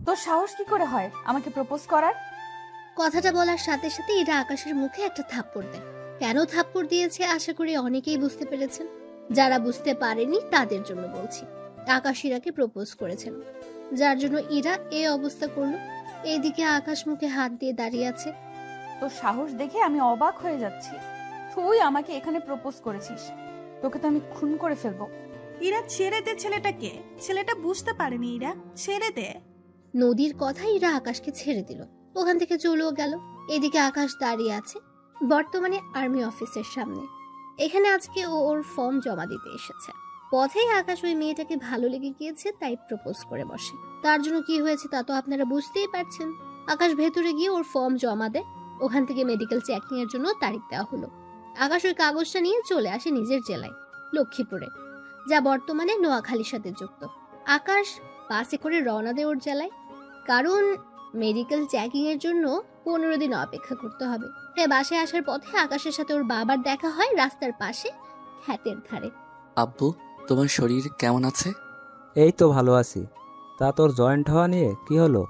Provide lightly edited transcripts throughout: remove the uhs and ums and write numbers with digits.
তোর সাহস কি করে হয় আমাকে প্রপোজ করার? কথাটা বলার সাথে সাথে ইরা আকাশের মুখে একটা থাপ্পড় দেয়। কেন থাপ্পড় দিয়েছে আশা করি অনেকেই বুঝতে পেরেছেন। যারা বুঝতে পারেনি তাদের জন্য বলছি। আকাশ ইরাকে প্রপোজ করেছেন, যার জন্য ইরা এই অবস্থা করলো। এইদিকে আকাশ মুখে হাত দিয়ে দাঁড়িয়ে আছে। তোর সাহস দেখে আমি অবাক হয়ে যাচ্ছি। তুই আমাকে এখানে প্রপোজ করেছিস, তোকে তো আমি খুন করে ফেলবো। ইরা ছেড়ে দে ছেলেটাকে, ছেলেটা বুঝতে পারেনি। ইরা ছেড়ে দে। নদীর কথা ইরা আকাশকে ছেড়ে দিল, ওখান থেকে চলেও গেল। এদিকে আকাশ দাঁড়িয়ে আছে বর্তমানে আর্মি অফিসের সামনে। এখানে আজকে ও ওর ফর্ম জমা দিতে এসেছে। পথেই আকাশ ওই মেয়েটাকে ভালো লেগে গিয়েছে, তাই প্রপোজ করে বসে। তার জন্য কি হয়েছে তা তো আপনারা বুঝতেই পারছেন। আকাশ ভেতরে গিয়ে ওর ফর্ম জমা দেয়। ওখান থেকে মেডিকেল চেকিং এর জন্য তারিখ দেওয়া হলো। আকাশ ওই কাগজটা নিয়ে চলে আসে নিজের জেলায়, লক্ষ্মীপুরে, যা বর্তমানে নোয়াখালীর সাথে যুক্ত। আকাশ বাসে করে রওনা দেয় ওর জেলায়, কারণ মেডিকেল চেকিং এর জন্য 15 দিন অপেক্ষা করতে হবে। হ্যাঁ, বাসায় আসার পথে আকাশের সাথে ওর বাবার দেখা হয় রাস্তার পাশে ক্ষেতের ধারে। আব্বু, তোমার শরীর কেমন আছে? এই তো ভালো আছি। তা তোর জয়েন্ট হওয়া নিয়ে কি হলো?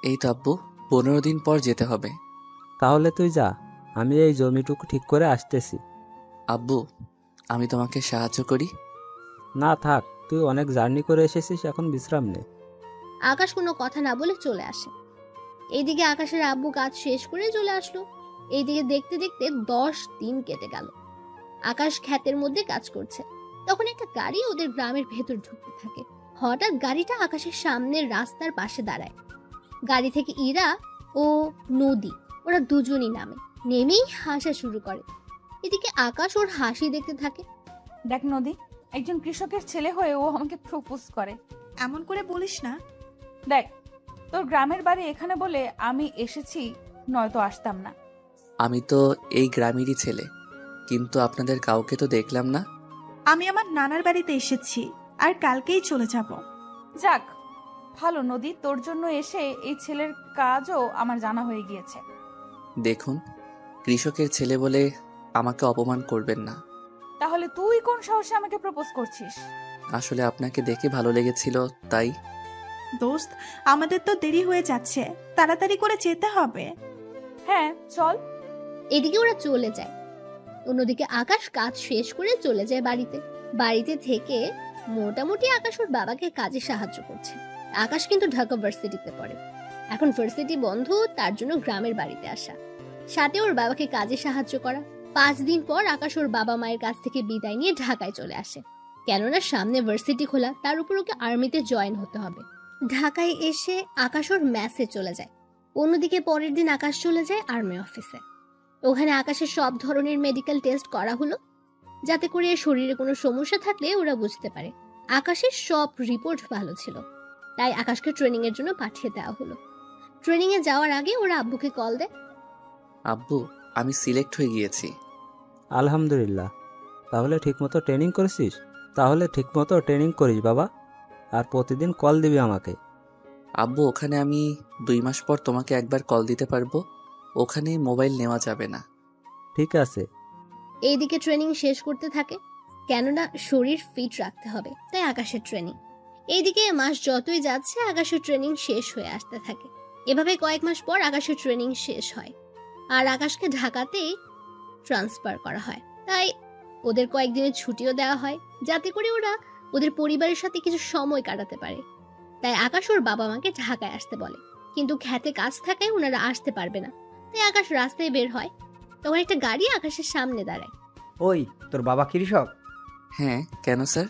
এই তো আব্বু, 15 দিন পর যেতে হবে। তাহলে তুই যা, আমি এই জমিটুকু ঠিক করে আসতেছি। আব্বু, আমি তোমাকে সাহায্য করি? না থাক, তুই অনেক জার্নি করে এসেছিস, এখন বিশ্রাম নে। আকাশ কোনো কথা না বলে চলে আসে। এইদিকে আকাশের আব্বু কাজ শেষ করে চলে আসলো। এইদিকে দেখতে দেখতে 10 দিন কেটে গেল। আকাশ ক্ষেতের মধ্যে কাজ করছে, তখন একটা গাড়ি ওদের গ্রামের ভেতর ঢুকতে থাকে। হঠাৎ গাড়িটা আকাশের সামনের রাস্তার পাশে দাঁড়ায়। গাড়ি থেকে ইরা ও নদী, ওরা দুজনই নামে। নেমেই হাসা শুরু করে। এদিকে আকাশ ওর হাসি দেখতে থাকে। দেখ নদী, একজন কৃষকের ছেলে হয়ে ও আমাকে প্রপোজ করে। এমন করে বলিস না। দেখ, তোর গ্রামের বাড়ি এখানে বলে আমি এসেছি, নয়তো আসতাম না। আমি তো এই গ্রামেরই ছেলে, কিন্তু আপনাদের কাউকে তো দেখলাম না। আমি আমার নানার বাড়িতে এসেছি, আর কালকেই চলে যাব। যাক ভালো নদী, তোর জন্য এসে এই ছেলের কাজও আমার জানা হয়ে গিয়েছে। দেখুন, কৃষকের ছেলে বলে আমাকে অপমান করবেন না। তাহলে তুই কোন সাহসে আমাকে প্রপোজ করছিস? আসলে আপনাকে দেখে ভালো লেগেছিল, তাই। দোস্ত, আমাদের তো দেরি হয়ে যাচ্ছে, তাড়াতাড়ি করে যেতে হবে। হ্যাঁ চল। এদিকে ওরা চলে যায়। অন্যদিকে আকাশ কাজ শেষ করে চলে যায় বাড়িতে। বাড়িতে থেকে মোটামুটি আকাশ ওর বাবাকে কাজে সাহায্য করছে। আকাশ কিন্তু ঢাকা ভার্সিটিতে পড়ে। এখন ভার্সিটি বন্ধ, তার জন্য গ্রামের বাড়িতে আসা, সাথে ওর বাবাকে কাজে সাহায্য করা। 5 দিন পর আকাশ ওর বাবা মায়ের কাছ থেকে বিদায় নিয়ে ঢাকায় চলে আসে, কেননা সামনে ভার্সিটি খোলা, তার উপর ওকে আর্মিতে জয়েন হতে হবে। ঢাকায় এসে আকাশ ওর ম্যাসে চলে যায়। অন্যদিকে পরের দিন আকাশ চলে যায় আর্মি অফিসে। ওখানে আকাশের সব ধরনের মেডিকেল টেস্ট করা হলো, যাতে করে শরীরে কোনো সমস্যা থাকলে ওরা বুঝতে পারে। আকাশের সব রিপোর্ট ভালো ছিল, তাই আকাশকে ট্রেনিং এর জন্য পাঠিয়ে দেওয়া হলো। ট্রেনিং এ যাওয়ার আগে ওরা আব্বুকে কল দেয়। আব্বু, আমি সিলেক্ট হয়ে গিয়েছি। আলহামদুলিল্লাহ। তাহলে ঠিকমতো ট্রেনিং করেছিস? তাহলে ঠিকমতো ট্রেনিং করিস বাবা, আর প্রতিদিন কল দিবি আমাকে। আব্বু, ওখানে আমি 2 মাস পর তোমাকে একবার কল দিতে পারবো। ওখানে মোবাইল নেওয়া যাবে না। ঠিক আছে। এইদিকে ট্রেনিং শেষ করতে থাকে, কেননা শরীর ফিট রাখতে হবে, তাই আকাশের ট্রেনিং। এইদিকে মাস যতই যাচ্ছে আকাশের ট্রেনিং শেষ হয়ে আসতে থাকে। এভাবে কয়েক মাস পর আকাশের ট্রেনিং শেষ হয়, আর আকাশকে ঢাকাতেই ট্রান্সফার করা হয়। তাই ওদের কয়েকদিনের ছুটিও দেওয়া হয়, যাতে করে ওরা ওদের পরিবারের সাথে কিছু সময় কাটাতে পারে। তাই আকাশ ওর বাবা মাকে ঢাকায় আসতে বলে, কিন্তু খেতে কাজ থাকায় ওনারা আসতে পারবে না। তাই আকাশ রাস্তায় বের হয়, তখন একটা গাড়ি আকাশের সামনে দাঁড়ায়। ওই, তোর বাবা কৃষক? হ্যাঁ, কেন স্যার?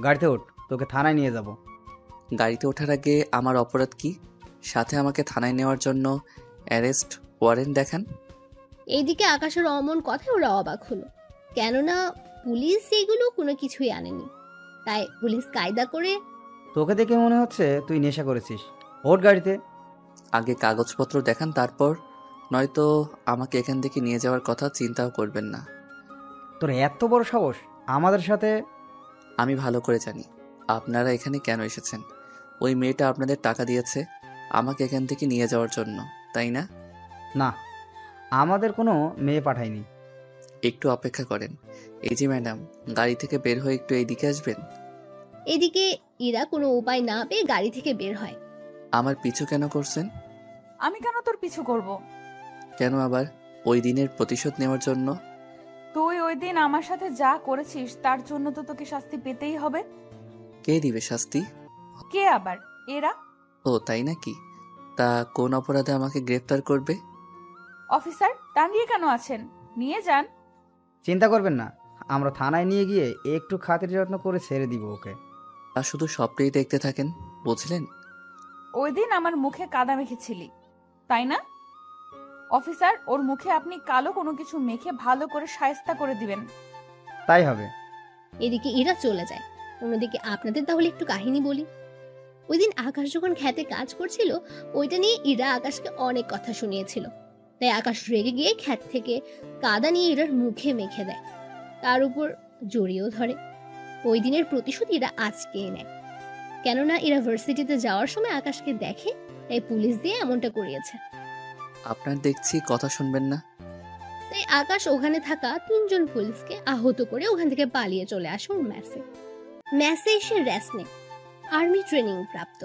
গাড়িতে ওঠ, তোকে থানায় নিয়ে যাব। গাড়িতে ওঠার আগে আমার অপরাধ কি? সাথে আমাকে থানায় নেওয়ার জন্য অ্যারেস্ট ওয়ারেন্ট দেখান। এইদিকে আকাশের অমন কথায় ওরা অবাক হলো, কেননা পুলিশ এগুলো কোনো কিছুই আনেনি। তাই পুলিশ কায়দা করে, তোকে দেখে মনে হচ্ছে তুই নেশা করেছিস, ওঠ গাড়িতে। আগে কাগজপত্র দেখান, তারপর, নয়তো আমাকে এখান থেকে নিয়ে যাওয়ার কথা চিন্তাও করবেন না। তোর এত বড় সাহস আমাদের সাথে? আমি ভালো করে জানি আপনারা এখানে কেন এসেছেন। ওই মেয়েটা আপনাদের টাকা দিয়েছে আমাকে এখান থেকে নিয়ে যাওয়ার জন্য, তাই না? না, আমাদের কোনো মেয়ে পাঠায়নি। একটু অপেক্ষা করেন। এই যে ম্যাডাম, গাড়ি থেকে বের হয়ে একটু এইদিকে আসবেন। এদিকে ইরা কোনো উপায় না পেয়ে গাড়ি থেকে বের হয়। আমার পিছু কেন করছেন? আমি কেন তোর পিছু করব? কেন আবার? ওই দিনের প্রতিশোধ নেওয়ার জন্য? তুই ওই দিন আমার সাথে যা করেছিস তার জন্য তো তোকে শাস্তি পেতেই হবে। কে দিবে শাস্তি? কে আবার? এরা। ও তাই নাকি? তা কোন অপরাধে আমাকে গ্রেফতার করবে? অফিসার টাঙিয়ে কেন আছেন? নিয়ে যান। চিন্তা করবেন না, আমরা থানায় নিয়ে গিয়ে একটু খাতির যত্ন করে ছেড়ে দিব ওকে। আর শুধু সবটাই দেখতে থাকেন, বুঝলেন? ওই দিন আমার মুখে কাদা মেখেছিলি, তাই না? অফিসার, ওর মুখে আপনি কালো কোনো কিছু মেখে ভালো করে শায়েস্তা করে দিবেন। তাই হবে। এদিকে ইরা চলে যায়। অন্যদিকে আপনাদের তাহলে একটু কাহিনী বলি। ওই দিন আকাশ যখন খেতে কাজ করছিল, ওইটা নিয়ে ইরা আকাশকে অনেক কথা শুনিয়েছিল। তাই আকাশ রেগে গিয়ে ক্ষেত থেকে কাদা নিয়ে ইরার মুখে মেখে দেয়, তার উপর জড়িয়েও ধরে। ওই দিনের প্রতিশোধ ইরা আজকে নেয়, কেননা ইরা ভার্সিটিতে যাওয়ার সময় আকাশকে দেখে, তাই পুলিশ দিয়ে এমনটা করিয়েছে। আপনার দেখছি কথা শুনবেন না। তাই আকাশ ওখানে থাকা 3জন পুলিশকে আহত করে ওখান থেকে পালিয়ে চলে আসে ওর ম্যাসে। ম্যাসে এসে রেস্ট নেয়, আর্মি ট্রেনিং প্রাপ্ত,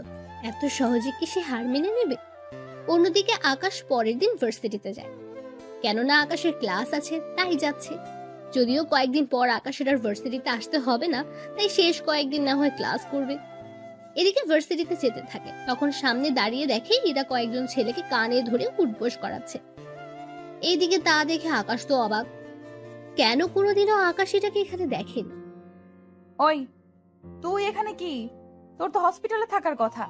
এত সহজে কি সে হার মেনে নেবে? অন্যদিকে আকাশ পরের দিন ভার্সিটিতে যায়, কেননা আকাশের ক্লাস আছে তাই যাচ্ছে। যদিও কয়েকদিন পর আকাশের আর ভার্সিটিতে আসতে হবে না, তাই শেষ কয়েকদিন না হয় ক্লাস করবে। এদিকে ভার্সিটিতে যেতে থাকে, তখন সামনে দাঁড়িয়ে দেখে ইরা কয়েকজন ছেলেকে কানে ধরে উঠবোস করাচ্ছে। এইদিকে তা দেখে আকাশ তো অবাক, কেন কোনোদিনও আকাশ এটাকে এখানে দেখেনি। ওই, তুই এখানে কি? তোর তো হসপিটালে থাকার কথা।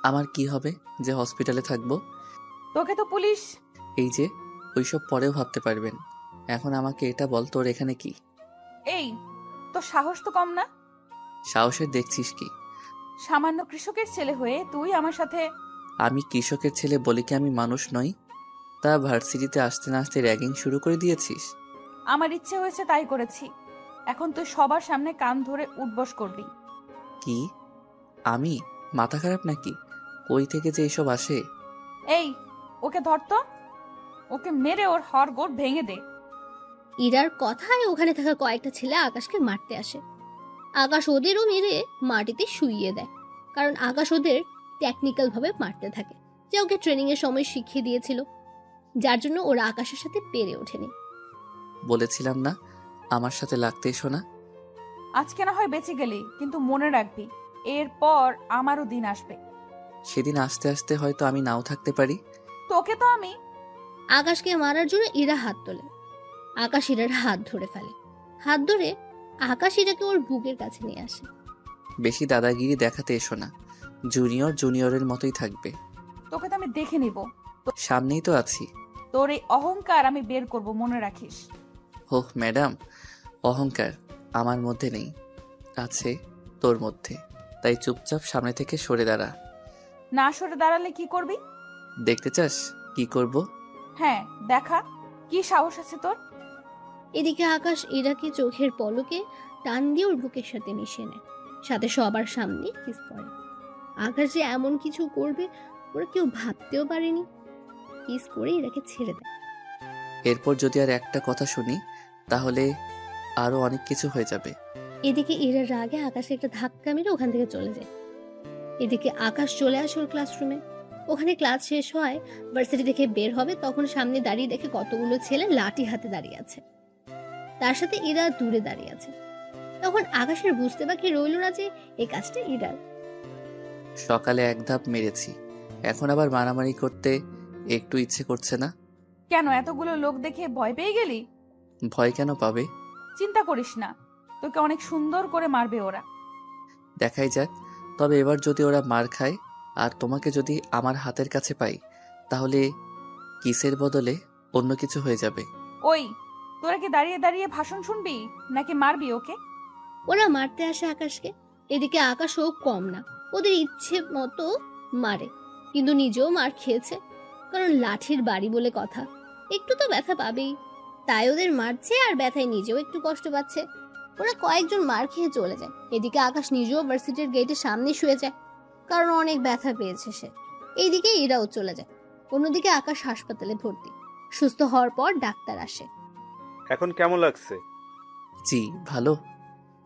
আমার কি হবে যে হসপিটালে থাকবো? তোকে তো পুলিশ। এই যে ওইসব পরেও ভাবতে পারবেন, এখন আমাকে এটা বল, তোর এখানে কি? এই, তোর সাহস তো কম না? সাহসের দেখছিস কি? সামান্য কৃষকের ছেলে হয়ে তুই আমার সাথে। আমি কৃষকের ছেলে বলে কি আমি মানুষ নই? তা ভার্সিটিতে আসতে না আসতে র্যাগিং শুরু করে দিয়েছিস? আমার ইচ্ছে হয়েছে তাই করেছি। এখন তুই সবার সামনে কান ধরে উঠবস করবি। কি? আমি মাথা খারাপ নাকি? কই থেকে যে এসব আসে? এই, ওকে ধর তো, ওকে মেরে ওর হাড়গোড় ভেঙে দে। ইরার কথায় ওখানে থাকা কয়েকটা ছেলে আকাশকে মারতে আসে। আকাশ ওদেরও মেরে মাটিতে শুইয়ে দেয়, কারণ আকাশ ওদের টেকনিক্যাল ভাবে মারতে থাকে, যে ওকে ট্রেনিং এর সময় শিখিয়ে দিয়েছিল, যার জন্য ওরা আকাশের সাথে পেরে ওঠেনি। বলেছিলাম না আমার সাথে লাগতে এসো না। আজকে না হয় বেঁচে গেলি, কিন্তু মনে রাখবি এরপর আমারও দিন আসবে। সেদিন আস্তে আস্তে হয়তো আমি নাও থাকতে পারি। তোকে তো আমি। আকাশকে মারার জন্য ইরা হাত তোলে, আকাশ ইরার হাত ধরে ফেলে। হাত ধরে আকাশ ইরাকে ওর বুকের কাছে নিয়ে আসে। বেশি দাদাগিরি দেখাতে এসো না, জুনিয়র জুনিয়রের মতোই থাকবে। তোকে তো আমি দেখে নিব। সামনেই তো আছি। তোর এই অহংকার আমি বের করব, মনে রাখিস। হোহ ম্যাডাম, অহংকার আমার মধ্যে নেই, আছে তোর মধ্যে। তাই চুপচাপ সামনে থেকে সরে দাঁড়া। না সরে দাঁড়ালে কি করবি? দেখতে চাস কি করব? হ্যাঁ দেখা, কি সাহস আছে তোর? এদিকে আকাশ ইরাকে চোখের পলকে টান দিয়ে ওর বুকের সাথে মিশিয়ে নেয়, সাথে সবার সামনে কিস করে। আকাশ যে এমন কিছু করবে ওরা কেউ ভাবতেও পারেনি। কিস করে ইরাকে ছেড়ে দেয়। এরপর যদি আর একটা কথা শুনি তাহলে আরো অনেক কিছু হয়ে যাবে। এদিকে ইরার রাগে আকাশে একটা ধাক্কা মেরে ওখান থেকে চলে যায়। এদিকে আকাশ চলে আসে ওর ক্লাসরুমে। ওখানে ক্লাস শেষ হয়, ভার্সিটি থেকে বের হবে, তখন সামনে দাঁড়িয়ে দেখে কতগুলো ছেলে লাঠি হাতে দাঁড়িয়ে আছে, তার সাথে ইরা দূরে দাঁড়িয়ে আছে। তখন আকাশের বুঝতে বাকি রইল না যে এই কাজটা ইরার। সকালে এক ধাপ মেরেছি, এখন আবার মারামারি করতে একটু ইচ্ছে করছে না। কেন এতগুলো লোক দেখে ভয় পেয়ে গেলি? ভয় কেন পাবে? চিন্তা করিস না, তোকে অনেক সুন্দর করে মারবে ওরা। দেখাই যাক। তবে এবার যদি ওরা মার খায় আর তোমাকে যদি আমার হাতের কাছে পাই, তাহলে কিসের বদলে অন্য কিছু হয়ে যাবে। ওই, তোরা কি দাঁড়িয়ে দাঁড়িয়ে ভাষণ শুনবি নাকি মারবি ওকে? ওরা মারতে আসে আকাশকে। এদিকে আকাশও কম না, ওদের ইচ্ছে মতো মারে, কিন্তু নিজেও মার খেয়েছে, কারণ লাঠির বাড়ি বলে কথা, একটু তো ব্যথা পাবেই। তাই ওদের মারছে আর ব্যথায় নিজেও একটু কষ্ট পাচ্ছে। ওরা কয়েকজন মার খেয়ে চলে যায়। এদিকে আকাশ নিজেও ভার্সিটির গেটের সামনে শুয়ে যায়, কারণ অনেক ব্যথা পেয়েছে সে। এইদিকে ইরাও চলে যায়। অন্যদিকে আকাশ হাসপাতালে ভর্তি। সুস্থ হওয়ার পর ডাক্তার আসে। এখন কেমন লাগছে? জি ভালো।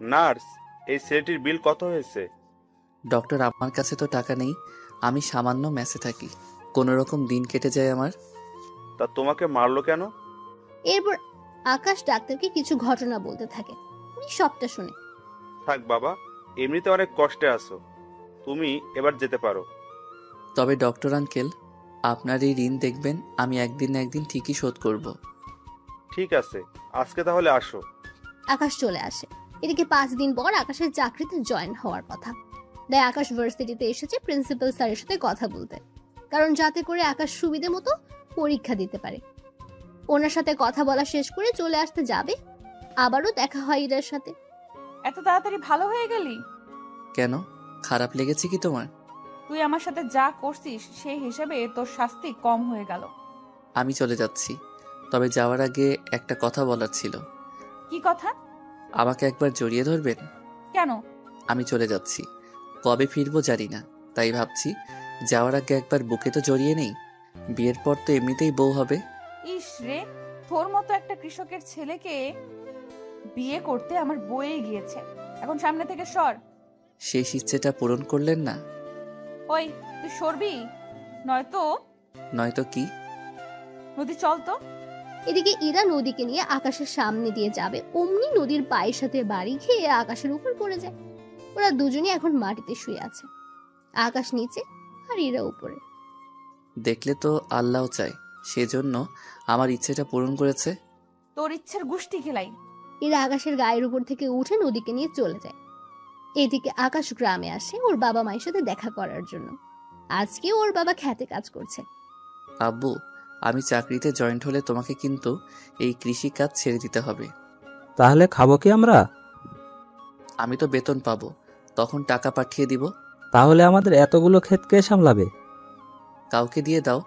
নার্স, এই ছেলেটির বিল কত হয়েছে? ডক্টর, আমার কাছে তো টাকা নেই, আমি সামান্য মেসে থাকি, কোনো রকম দিন কেটে যায় আমার। তা তোমাকে মারলো কেন? এরপর আকাশ ডাক্তারকে কিছু ঘটনা বলতে থাকে। উনি সবটা শুনে। থাক বাবা, এমনিতে অনেক কষ্টে আছো, তুমি এবার যেতে পারো। তবে ডক্টর আঙ্কেল, আপনার এই ঋণ দেখবেন আমি একদিন না একদিন ঠিকই শোধ করব। ঠিক আছে, আজকে তাহলে আসো। আকাশ চলে আসে। এদিকে 5 দিন পর আকাশের চাকরিতে জয়েন হওয়ার কথা। তাই আকাশ ভার্সিটিতে এসেছে প্রিন্সিপাল স্যারের সাথে কথা বলতে, কারণ যাতে করে আকাশ সুবিধে মতো পরীক্ষা দিতে পারে। ওনার সাথে কথা বলা শেষ করে চলে আসতে যাবে, আবারও দেখা হয় ইরার সাথে। এত তাড়াতাড়ি ভালো হয়ে গেলি? কেন, খারাপ লেগেছে কি তোমার? তুই আমার সাথে যা করছিস সেই হিসাবে তোর শাস্তি কম হয়ে গেল। আমি চলে যাচ্ছি, তবে যাওয়ার আগে একটা কথা বলার ছিল। কি কথা? আমাকে একবার জড়িয়ে ধরবেন? কেন? আমি চলে যাচ্ছি, কবে ফিরবো জানি না, তাই ভাবছি যাওয়ার আগে একবার বুকে তো জড়িয়ে নেই। বিয়ের পর তো এমনিতেই বউ হবে। ইস রে, তোর মতো একটা কৃষকের ছেলেকে বিয়ে করতে আমার বয়ে গিয়েছে। এখন সামনে থেকে সর। শেষ ইচ্ছেটা পূরণ করলেন না? ওই, তুই সরবি নয়তো। নয়তো কি? নদী চল তো। এদিকে ইরা নদীকে নিয়ে আকাশের সামনে দিয়ে যাবে, অমনি নদীর পায়ের সাথে বাড়ি খেয়ে আকাশের উপর পড়ে যায়। ওরা দুজনই এখন মাটিতে শুয়ে আছে, আকাশ নিচে আর ইরা উপরে। দেখলে তো আল্লাহ চায়, সেজন্য আমার ইচ্ছেটা পূরণ করেছে। তোর ইচ্ছের গুষ্টি খেলাই। ইরা আকাশের গায়ের উপর থেকে উঠে নদীকে নিয়ে চলে যায়। এদিকে আকাশ গ্রামে আসে ওর বাবা মায়ের সাথে দেখা করার জন্য। আজকে ওর বাবা খেতে কাজ করছে। আব্বু, আমি চাকরিতে জয়েন্ট হলে তোমাকে কিন্তু এই কৃষি কাজ ছেড়ে দিতে হবে। তাহলে খাবো কি আমরা? আমি তো বেতন পাবো, তখন টাকা পাঠিয়ে দিব। তাহলে আমাদের এতগুলো ক্ষেত কে সামলাবে? কাউকে দিয়ে দাও,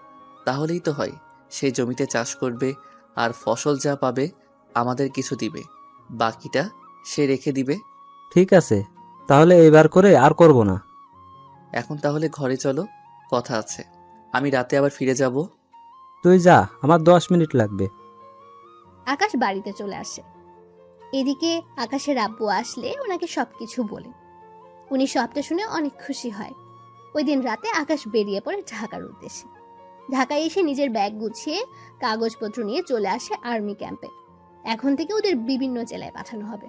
তাহলেই তো হয়। সেই জমিতে চাষ করবে, আর ফসল যা পাবে আমাদের কিছু দিবে, বাকিটা সে রেখে দিবে। ঠিক আছে, তাহলে এবার করে আর করব না। এখন তাহলে ঘরে চলো, কথা আছে। আমি রাতে আবার ফিরে যাব। তুই যা, আমার 10 মিনিট লাগবে। আকাশ বাড়িতে চলে আসে। এদিকে আকাশের আব্বু আসলে ওনাকে সবকিছু বলে। উনি সবটা শুনে অনেক খুশি হয়। ওই দিন রাতে আকাশ বেরিয়ে পড়ে ঢাকার উদ্দেশ্যে। ঢাকায় এসে নিজের ব্যাগ গুছিয়ে কাগজপত্র নিয়ে চলে আসে আর্মি ক্যাম্পে। এখন থেকে ওদের বিভিন্ন জেলায় পাঠানো হবে।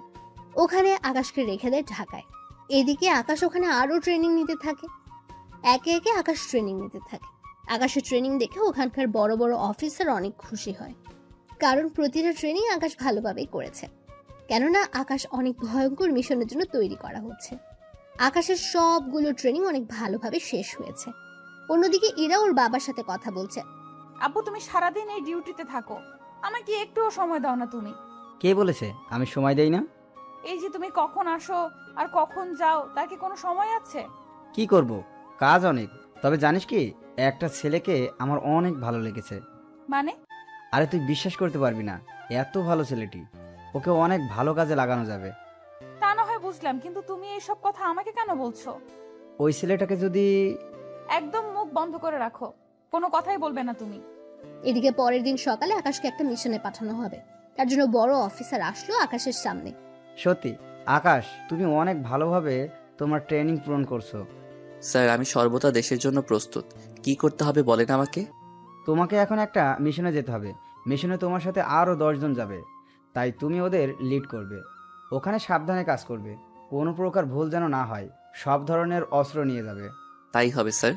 ওখানে আকাশকে রেখে দেয় ঢাকায়। এদিকে আকাশ ওখানে আরো ট্রেনিং নিতে থাকে। একে একে আকাশ ট্রেনিং নিতে থাকে। আকাশের ট্রেনিং দেখে ওখানকার বড় বড় অফিসার অনেক খুশি হয়, কারণ প্রতিটা ট্রেনিং আকাশ ভালোভাবেই করেছে। কেননা আকাশ অনেক ভয়ঙ্কর মিশনের জন্য তৈরি করা হচ্ছে। আকাশের সবগুলো ট্রেনিং অনেক ভালোভাবে শেষ হয়েছে। অন্যদিকে ইরা ওর বাবার সাথে কথা বলছে। আব্বু, তুমি সারাদিন এই ডিউটিতে থাকো, আমাকে একটুও সময় দাও না তুমি? কে বলেছে আমি সময় দেই না? এই যে তুমি কখন আসো আর কখন যাও, তার কি কোনো সময় আছে? কি করব, কাজ অনেক। তবে জানিস কি, একটা ছেলেকে আমার অনেক ভালো লেগেছে। মানে? আরে তুই বিশ্বাস করতে পারবি না, এত ভালো ছেলেটি, ওকে অনেক ভালো কাজে লাগানো যাবে। তা না হয় বুঝলাম, কিন্তু তুমি এইসব কথা আমাকে কেন বলছো? ওই ছেলেটাকে যদি... একদম মুখ বন্ধ করে রাখো, কোনো কথাই বলবে না তুমি। এদিকে পরের দিন সকালে আকাশকে একটা মিশনে পাঠানো হবে। তার জন্য বড় অফিসার আসলো আকাশের সামনে। সত্যি আকাশ, তুমি অনেক ভালোভাবে তোমার ট্রেনিং পূরণ করছো। স্যার, আমি সর্বদা দেশের জন্য প্রস্তুত। কি করতে হবে বলেন আমাকে। তোমাকে এখন একটা মিশনে যেতে হবে। মিশনে তোমার সাথে আরও 10 জন যাবে, তাই তুমি ওদের লিড করবে। ওখানে সাবধানে কাজ করবে, কোনো প্রকার ভুল যেন না হয়। সব ধরনের অস্ত্র নিয়ে যাবে। তাই হবে স্যার।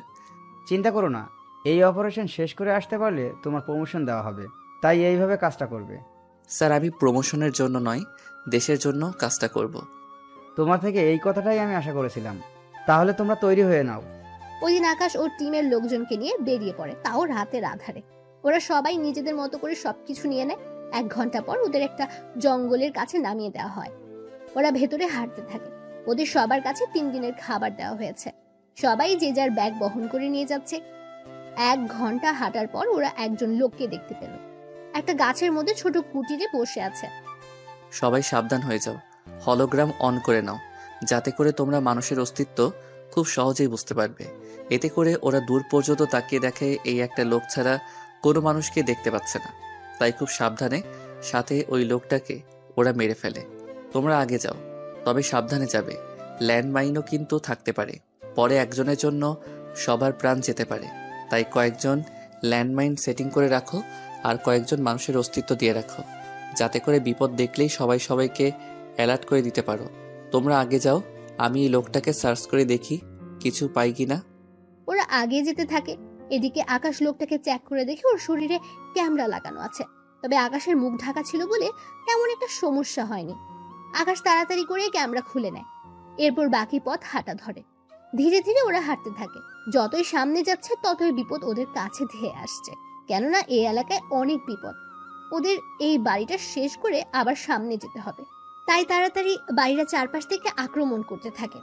চিন্তা করো না, এই অপারেশন শেষ করে আসতে পারলে তোমার প্রমোশন দেওয়া হবে, তাই এইভাবে কাজটা করবে। স্যার, আমি প্রমোশনের জন্য নয়, দেশের জন্য কাজটা করব। তোমার থেকে এই কথাটাই আমি আশা করেছিলাম। তাহলে তোমরা তৈরি হয়ে নাও। ওই দিন আকাশ ওর টিমের লোকজনকে নিয়ে বেরিয়ে পড়ে, তাও রাতের আধারে। ওরা সবাই নিজেদের মতো করে সবকিছু নিয়ে নেয়। 1 ঘন্টা পর ওদের একটা জঙ্গলের কাছে নামিয়ে দেওয়া হয়। ওরা ভেতরে হাঁটতে থাকে। ওদের সবার কাছে 3 দিনের খাবার দেওয়া হয়েছে। সবাই যে যার ব্যাগ বহন করে নিয়ে যাচ্ছে। 1 ঘন্টা হাঁটার পর ওরা একজন লোককে দেখতে পেল। একটা গাছের মধ্যে ছোট কুটিরে বসে আছে। সবাই সাবধান হয়ে যাও, হলোগ্রাম অন করে নাও, যাতে করে তোমরা মানুষের অস্তিত্ব খুব সহজেই বুঝতে পারবে। এতে করে ওরা দূর পর্যন্ত তাকিয়ে দেখে এই একটা লোক ছাড়া কোনো মানুষকে দেখতে পাচ্ছে না। তাই খুব সাবধানে, সাথে ওই লোকটাকে ওরা মেরে ফেলে। তোমরা আগে যাও। তবে সাবধানে যাবে। ল্যান্ডমাইনও কিন্তু থাকতে পারে। পরে একজনের জন্য সবার প্রাণ যেতে পারে। তাই কয়েকজন ল্যান্ডমাইন সেটিং করে রাখো আর কয়েকজন মানুষের অস্তিত্ব দিয়ে রাখো, যাতে করে বিপদ দেখলেই সবাই সবাইকে অ্যালার্ট করে দিতে পারো। তোমরা আগে যাও, আমি এই লোকটাকে সার্চ করে দেখি কিছু পাই কিনা। ওরা আগে যেতে থাকে। এদিকে আকাশ লোকটাকে চেক করে দেখে ওর শরীরে ক্যামেরা লাগানো আছে। তবে আকাশের মুখ ঢাকা ছিল বলে তেমন একটা সমস্যা হয়নি। আকাশ তাড়াতাড়ি করে ক্যামেরা খুলে নেয়। এরপর বাকি পথ হাঁটা ধরে। ধীরে ধীরে ওরা হাঁটতে থাকে। যতই সামনে যাচ্ছে ততই বিপদ ওদের কাছে ধেয়ে আসছে। কেননা এই এলাকায় অনেক বিপদ। ওদের এই বাড়িটা শেষ করে আবার সামনে যেতে হবে। তাই তাড়াতাড়ি বাড়িটা চারপাশ থেকে আক্রমণ করতে থাকে।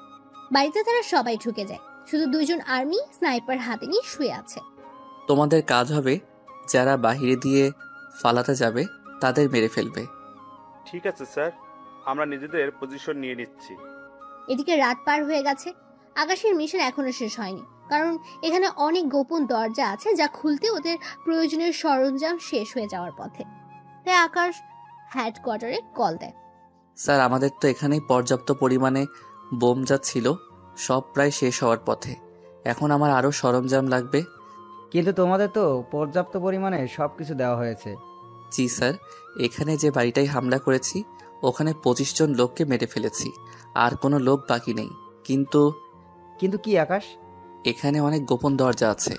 বাড়িতে তারা সবাই ঢুকে যায়। শুধু দুইজন আর্মি স্নাইপার হাতে নিয়ে শুয়ে আছে। তোমাদের কাজ হবে যারা বাহিরে দিয়ে ফালাতে যাবে তাদের মেরে ফেলবে। ঠিক আছে স্যার, আমরা নিজেদের পজিশন নিয়ে নিচ্ছি। এদিকে রাত পার হয়ে গেছে। আকাশের মিশন এখনো শেষ হয়নি, কারণ এখানে অনেক গোপন দরজা আছে যা খুলতে ওদের প্রয়োজনীয় সরঞ্জাম শেষ হয়ে যাওয়ার পথে। তাই আকাশ হেডকোয়ার্টারে কল দেয়। স্যার, আমাদের তো এখানেই পর্যাপ্ত পরিমাণে বোম যা ছিল সব প্রায় শেষ হওয়ার পথে। এখন আমার আরও সরঞ্জাম লাগবে। কিন্তু তোমাদের তো পর্যাপ্ত পরিমাণে সব কিছু দেওয়া হয়েছে। জি স্যার, এখানে যে বাড়িটায় হামলা করেছি ওখানে 25 জন লোককে মেরে ফেলেছি, আর কোনো লোক বাকি নেই। কিন্তু কিন্তু কি আকাশ? এখানে অনেক গোপন দরজা আছে,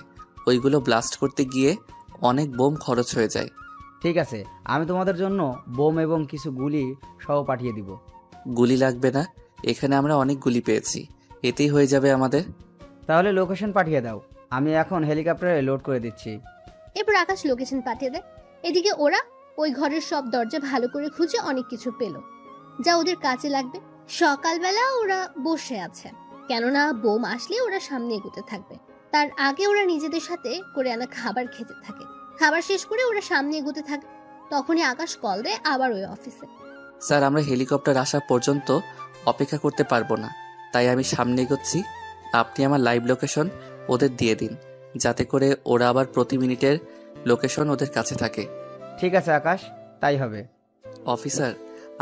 ওইগুলো ব্লাস্ট করতে গিয়ে অনেক বোম খরচ হয়ে যায়। ঠিক আছে, আমি তোমাদের জন্য বোম এবং কিছু গুলি সহ পাঠিয়ে দিব। গুলি লাগবে না, এখানে আমরা অনেক গুলি পেয়েছি, এতেই হয়ে যাবে আমাদের। তাহলে লোকেশন পাঠিয়ে দাও, আমি এখন হেলিকপ্টারে লোড করে দিচ্ছি। এরপর আকাশ লোকেশন পাঠিয়ে দেয়। এদিকে ওরা ওই ঘরের সব দরজা ভালো করে খুঁজে অনেক কিছু পেল যা ওদের কাজে লাগবে। সকালবেলা ওরা বসে আছে, কেননা বোম আসলে ওরা সামনে এগোতে থাকবে। তার আগে ওরা নিজেদের সাথে করে আনা খাবার খেতে থাকে। খাবার শেষ করে ওরা সামনে এগোতে থাকে। তখনই আকাশ কল দেয় আবার ওই অফিসে। স্যার, আমরা হেলিকপ্টার আসা পর্যন্ত অপেক্ষা করতে পারবো না, তাই আমি সামনে এগোচ্ছি। আপনি আমার লাইভ লোকেশন ওদের দিয়ে দিন, যাতে করে ওরা আবার প্রতি মিনিটের লোকেশন ওদের কাছে থাকে। ঠিক আছে আকাশ, তাই হবে। অফিসার,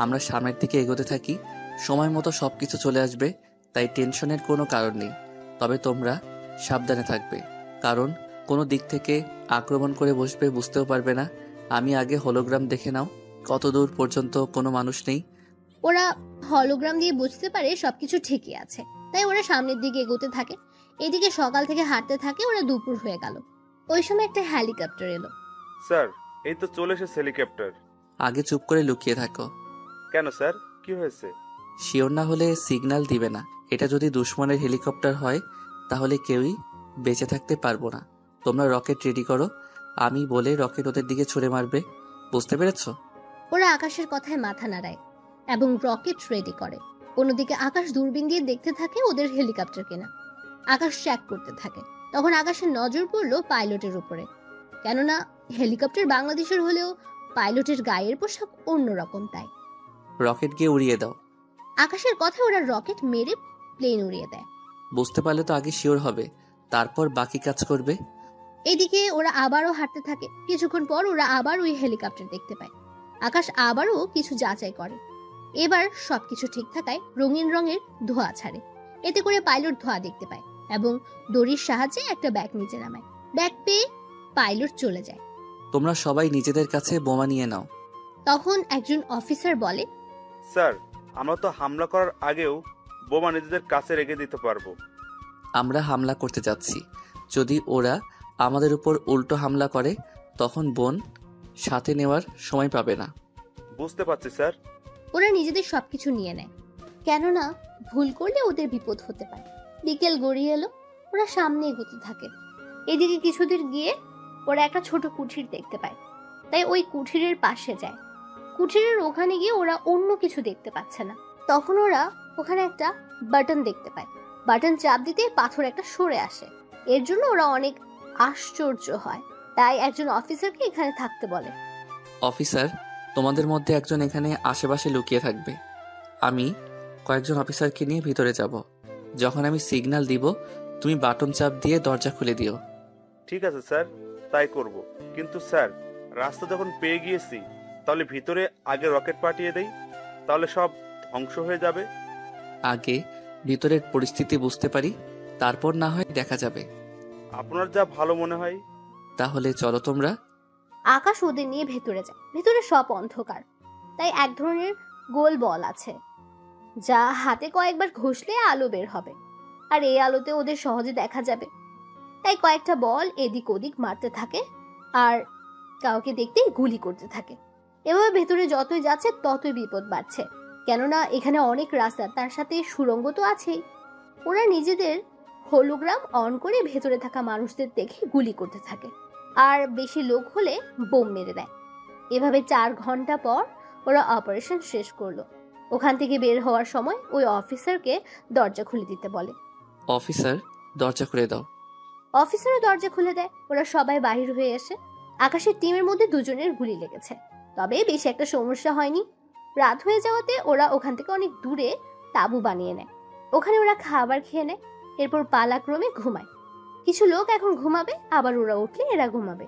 আমরা সামনের দিকে এগোতে থাকি, সময় মতো সব কিছু চলে আসবে, তাই টেনশনের কোনো কারণ নেই। তবে তোমরা সাবধানে থাকবে, কারণ কোনো দিক থেকে আক্রমণ করে বসবে বুঝতেও পারবে না। আমি আগে হলোগ্রাম দেখে নাও কত দূর পর্যন্ত কোনো মানুষ নেই। ওরা হলোগ্রাম দিয়ে বুঝতে পারে সবকিছু ঠিকই আছে, তাই ওরা সামনের দিকে এগোতে থাকে। এদিকে সকাল থেকে হাঁটতে থাকে। ওরা দুপুর হয়ে গেল। ওই সময় একটা হেলিকপ্টার এলো। স্যার, এই তো চলে এসেছে হেলিকপ্টার। আগে চুপ করে লুকিয়ে থাকো। কেন স্যার, কি হয়েছে? শিওর না হলে সিগন্যাল দিবে না। এটা যদি দুশ্মনের হেলিকপ্টার হয় তাহলে কেউই বেঁচে থাকতে পারবো না। তোমরা রকেট রেডি করো, আমি বলে রকেট ওদের দিকে ছুড়ে মারবে, বুঝতে পেরেছো? ওরা আকাশের কথায় মাথা নাড়ায় এবং রকেট রেডি করে। অন্যদিকে আকাশ দূরবীন দিয়ে দেখতে থাকে ওদের হেলিকপ্টার কিনা। আকাশ চেক করতে থাকে। তখন আকাশের নজর পড়লো পাইলটের উপরে, কেননা হেলিকপ্টার বাংলাদেশের হলেও পাইলটের গায়ের পোশাক অন্যরকম। তাই রকেট গিয়ে উড়িয়ে দাও। আকাশের কথায় ওরা রকেট মেরে প্লেন উড়িয়ে দেয়। বুঝতে পারলে তো আগে শিওর হবে, তারপর বাকি কাজ করবে। এদিকে ওরা আবারও হাঁটতে থাকে। কিছুক্ষণ পর ওরা আবার ওই হেলিকপ্টার দেখতে পায়। আকাশ আবারও কিছু যাচাই করে। এবার সবকিছু ঠিক থাকায় রঙিন রঙের ধোঁয়া ছাড়ে। এতে করে পাইলট ধোঁয়া দেখতে পায় এবং দড়ির সাহায্যে একটা ব্যাগ নিচে নামায়। ব্যাগ পেয়ে পাইলট চলে যায়। তোমরা সবাই নিজেদের কাছে বোমা নিয়ে নাও। তখন একজন অফিসার বলে, স্যার, আমরা তো হামলা করার আগেও বোমা নিজেদের কাছে রেখে দিতে পারবো। আমরা হামলা করতে যাচ্ছি, যদি ওরা আমাদের উপর উল্টো হামলা করে তখন বোন সাথে নেওয়ার সময় পাবে না। বুঝতে পারছি স্যার। ওরা নিজেদের সবকিছু নিয়ে নেয়, কেননা ভুল করলে ওদের বিপদ হতে পারে। বিকেল গড়িয়ে এলো। ওরা সামনে এগোতে থাকে। এদিকে কিছুদূর গিয়ে ওরা একটা ছোট কুঠির দেখতে পায়। তাই ওই কুঠিরের পাশে যায়। কুঠিরের ওখানে গিয়ে ওরা অন্য কিছু দেখতে পাচ্ছে না। তখন ওরা ওখানে একটা বাটন দেখতে পায়। বাটন চাপ দিতে পাথর একটা সরে আসে। এর জন্য ওরা অনেক আশ্চর্য হয়। তাই একজন অফিসারকে এখানে থাকতে বলে। অফিসার, তোমাদের মধ্যে একজন এখানে আশেপাশে লুকিয়ে থাকবে। আমি কয়েকজন অফিসারকে নিয়ে ভিতরে যাব। যখন আমি সিগন্যাল দিব তুমি বাটন চাপ দিয়ে দরজা খুলে দিও। ঠিক আছে স্যার, তাই করব। কিন্তু স্যার, রাস্তা যখন পেয়ে গিয়েছি তাহলে ভিতরে আগে রকেট পাঠিয়ে দেই, তাহলে সব ধ্বংস হয়ে যাবে। আগে ভিতরের পরিস্থিতি বুঝতে পারি, তারপর না হয় দেখা যাবে। আপনার যা ভালো মনে হয়। তাহলে চলো তোমরা। আকাশ ওদের নিয়ে ভেতরে যায়। ভেতরে সব অন্ধকার, তাই এক ধরনের গোল বল আছে যা হাতে কয়েকবার ঘষলে আলো বের হবে, আর এই আলোতে ওদের সহজে দেখা যাবে। তাই কয়েকটা বল এদিক ওদিক মারতে থাকে আর কাউকে দেখতেই গুলি করতে থাকে। এভাবে ভেতরে যতই যাচ্ছে ততই বিপদ বাড়ছে, কেননা এখানে অনেক রাস্তা, তার সাথে সুড়ঙ্গ তো আছেই। ওরা নিজেদের হোলোগ্রাম অন করে ভেতরে থাকা মানুষদের দেখে গুলি করতে থাকে, আর বেশি লোক হলে বোম মেরে দেয়। এভাবে 4 ঘন্টা পর ওরা অপারেশন শেষ করলো। ওখান থেকে বের হওয়ার সময় ওই অফিসারকে দরজা খুলে দিতে বলে। অফিসার, দরজা খুলে দাও। অফিসারও দরজা খুলে দেয়। ওরা সবাই বাহির হয়ে এসে আকাশের টিমের মধ্যে দুজনের গুলি লেগেছে, তবে বেশি একটা সমস্যা হয়নি। রাত হয়ে যাওয়াতে ওরা ওখান থেকে অনেক দূরে তাঁবু বানিয়ে নেয়। ওখানে ওরা খাবার খেয়ে নেয়, এরপর পালাক্রমে ঘুমায়। কিছু লোক এখন ঘুমাবে, আবার ওরা উঠলে এরা ঘুমাবে।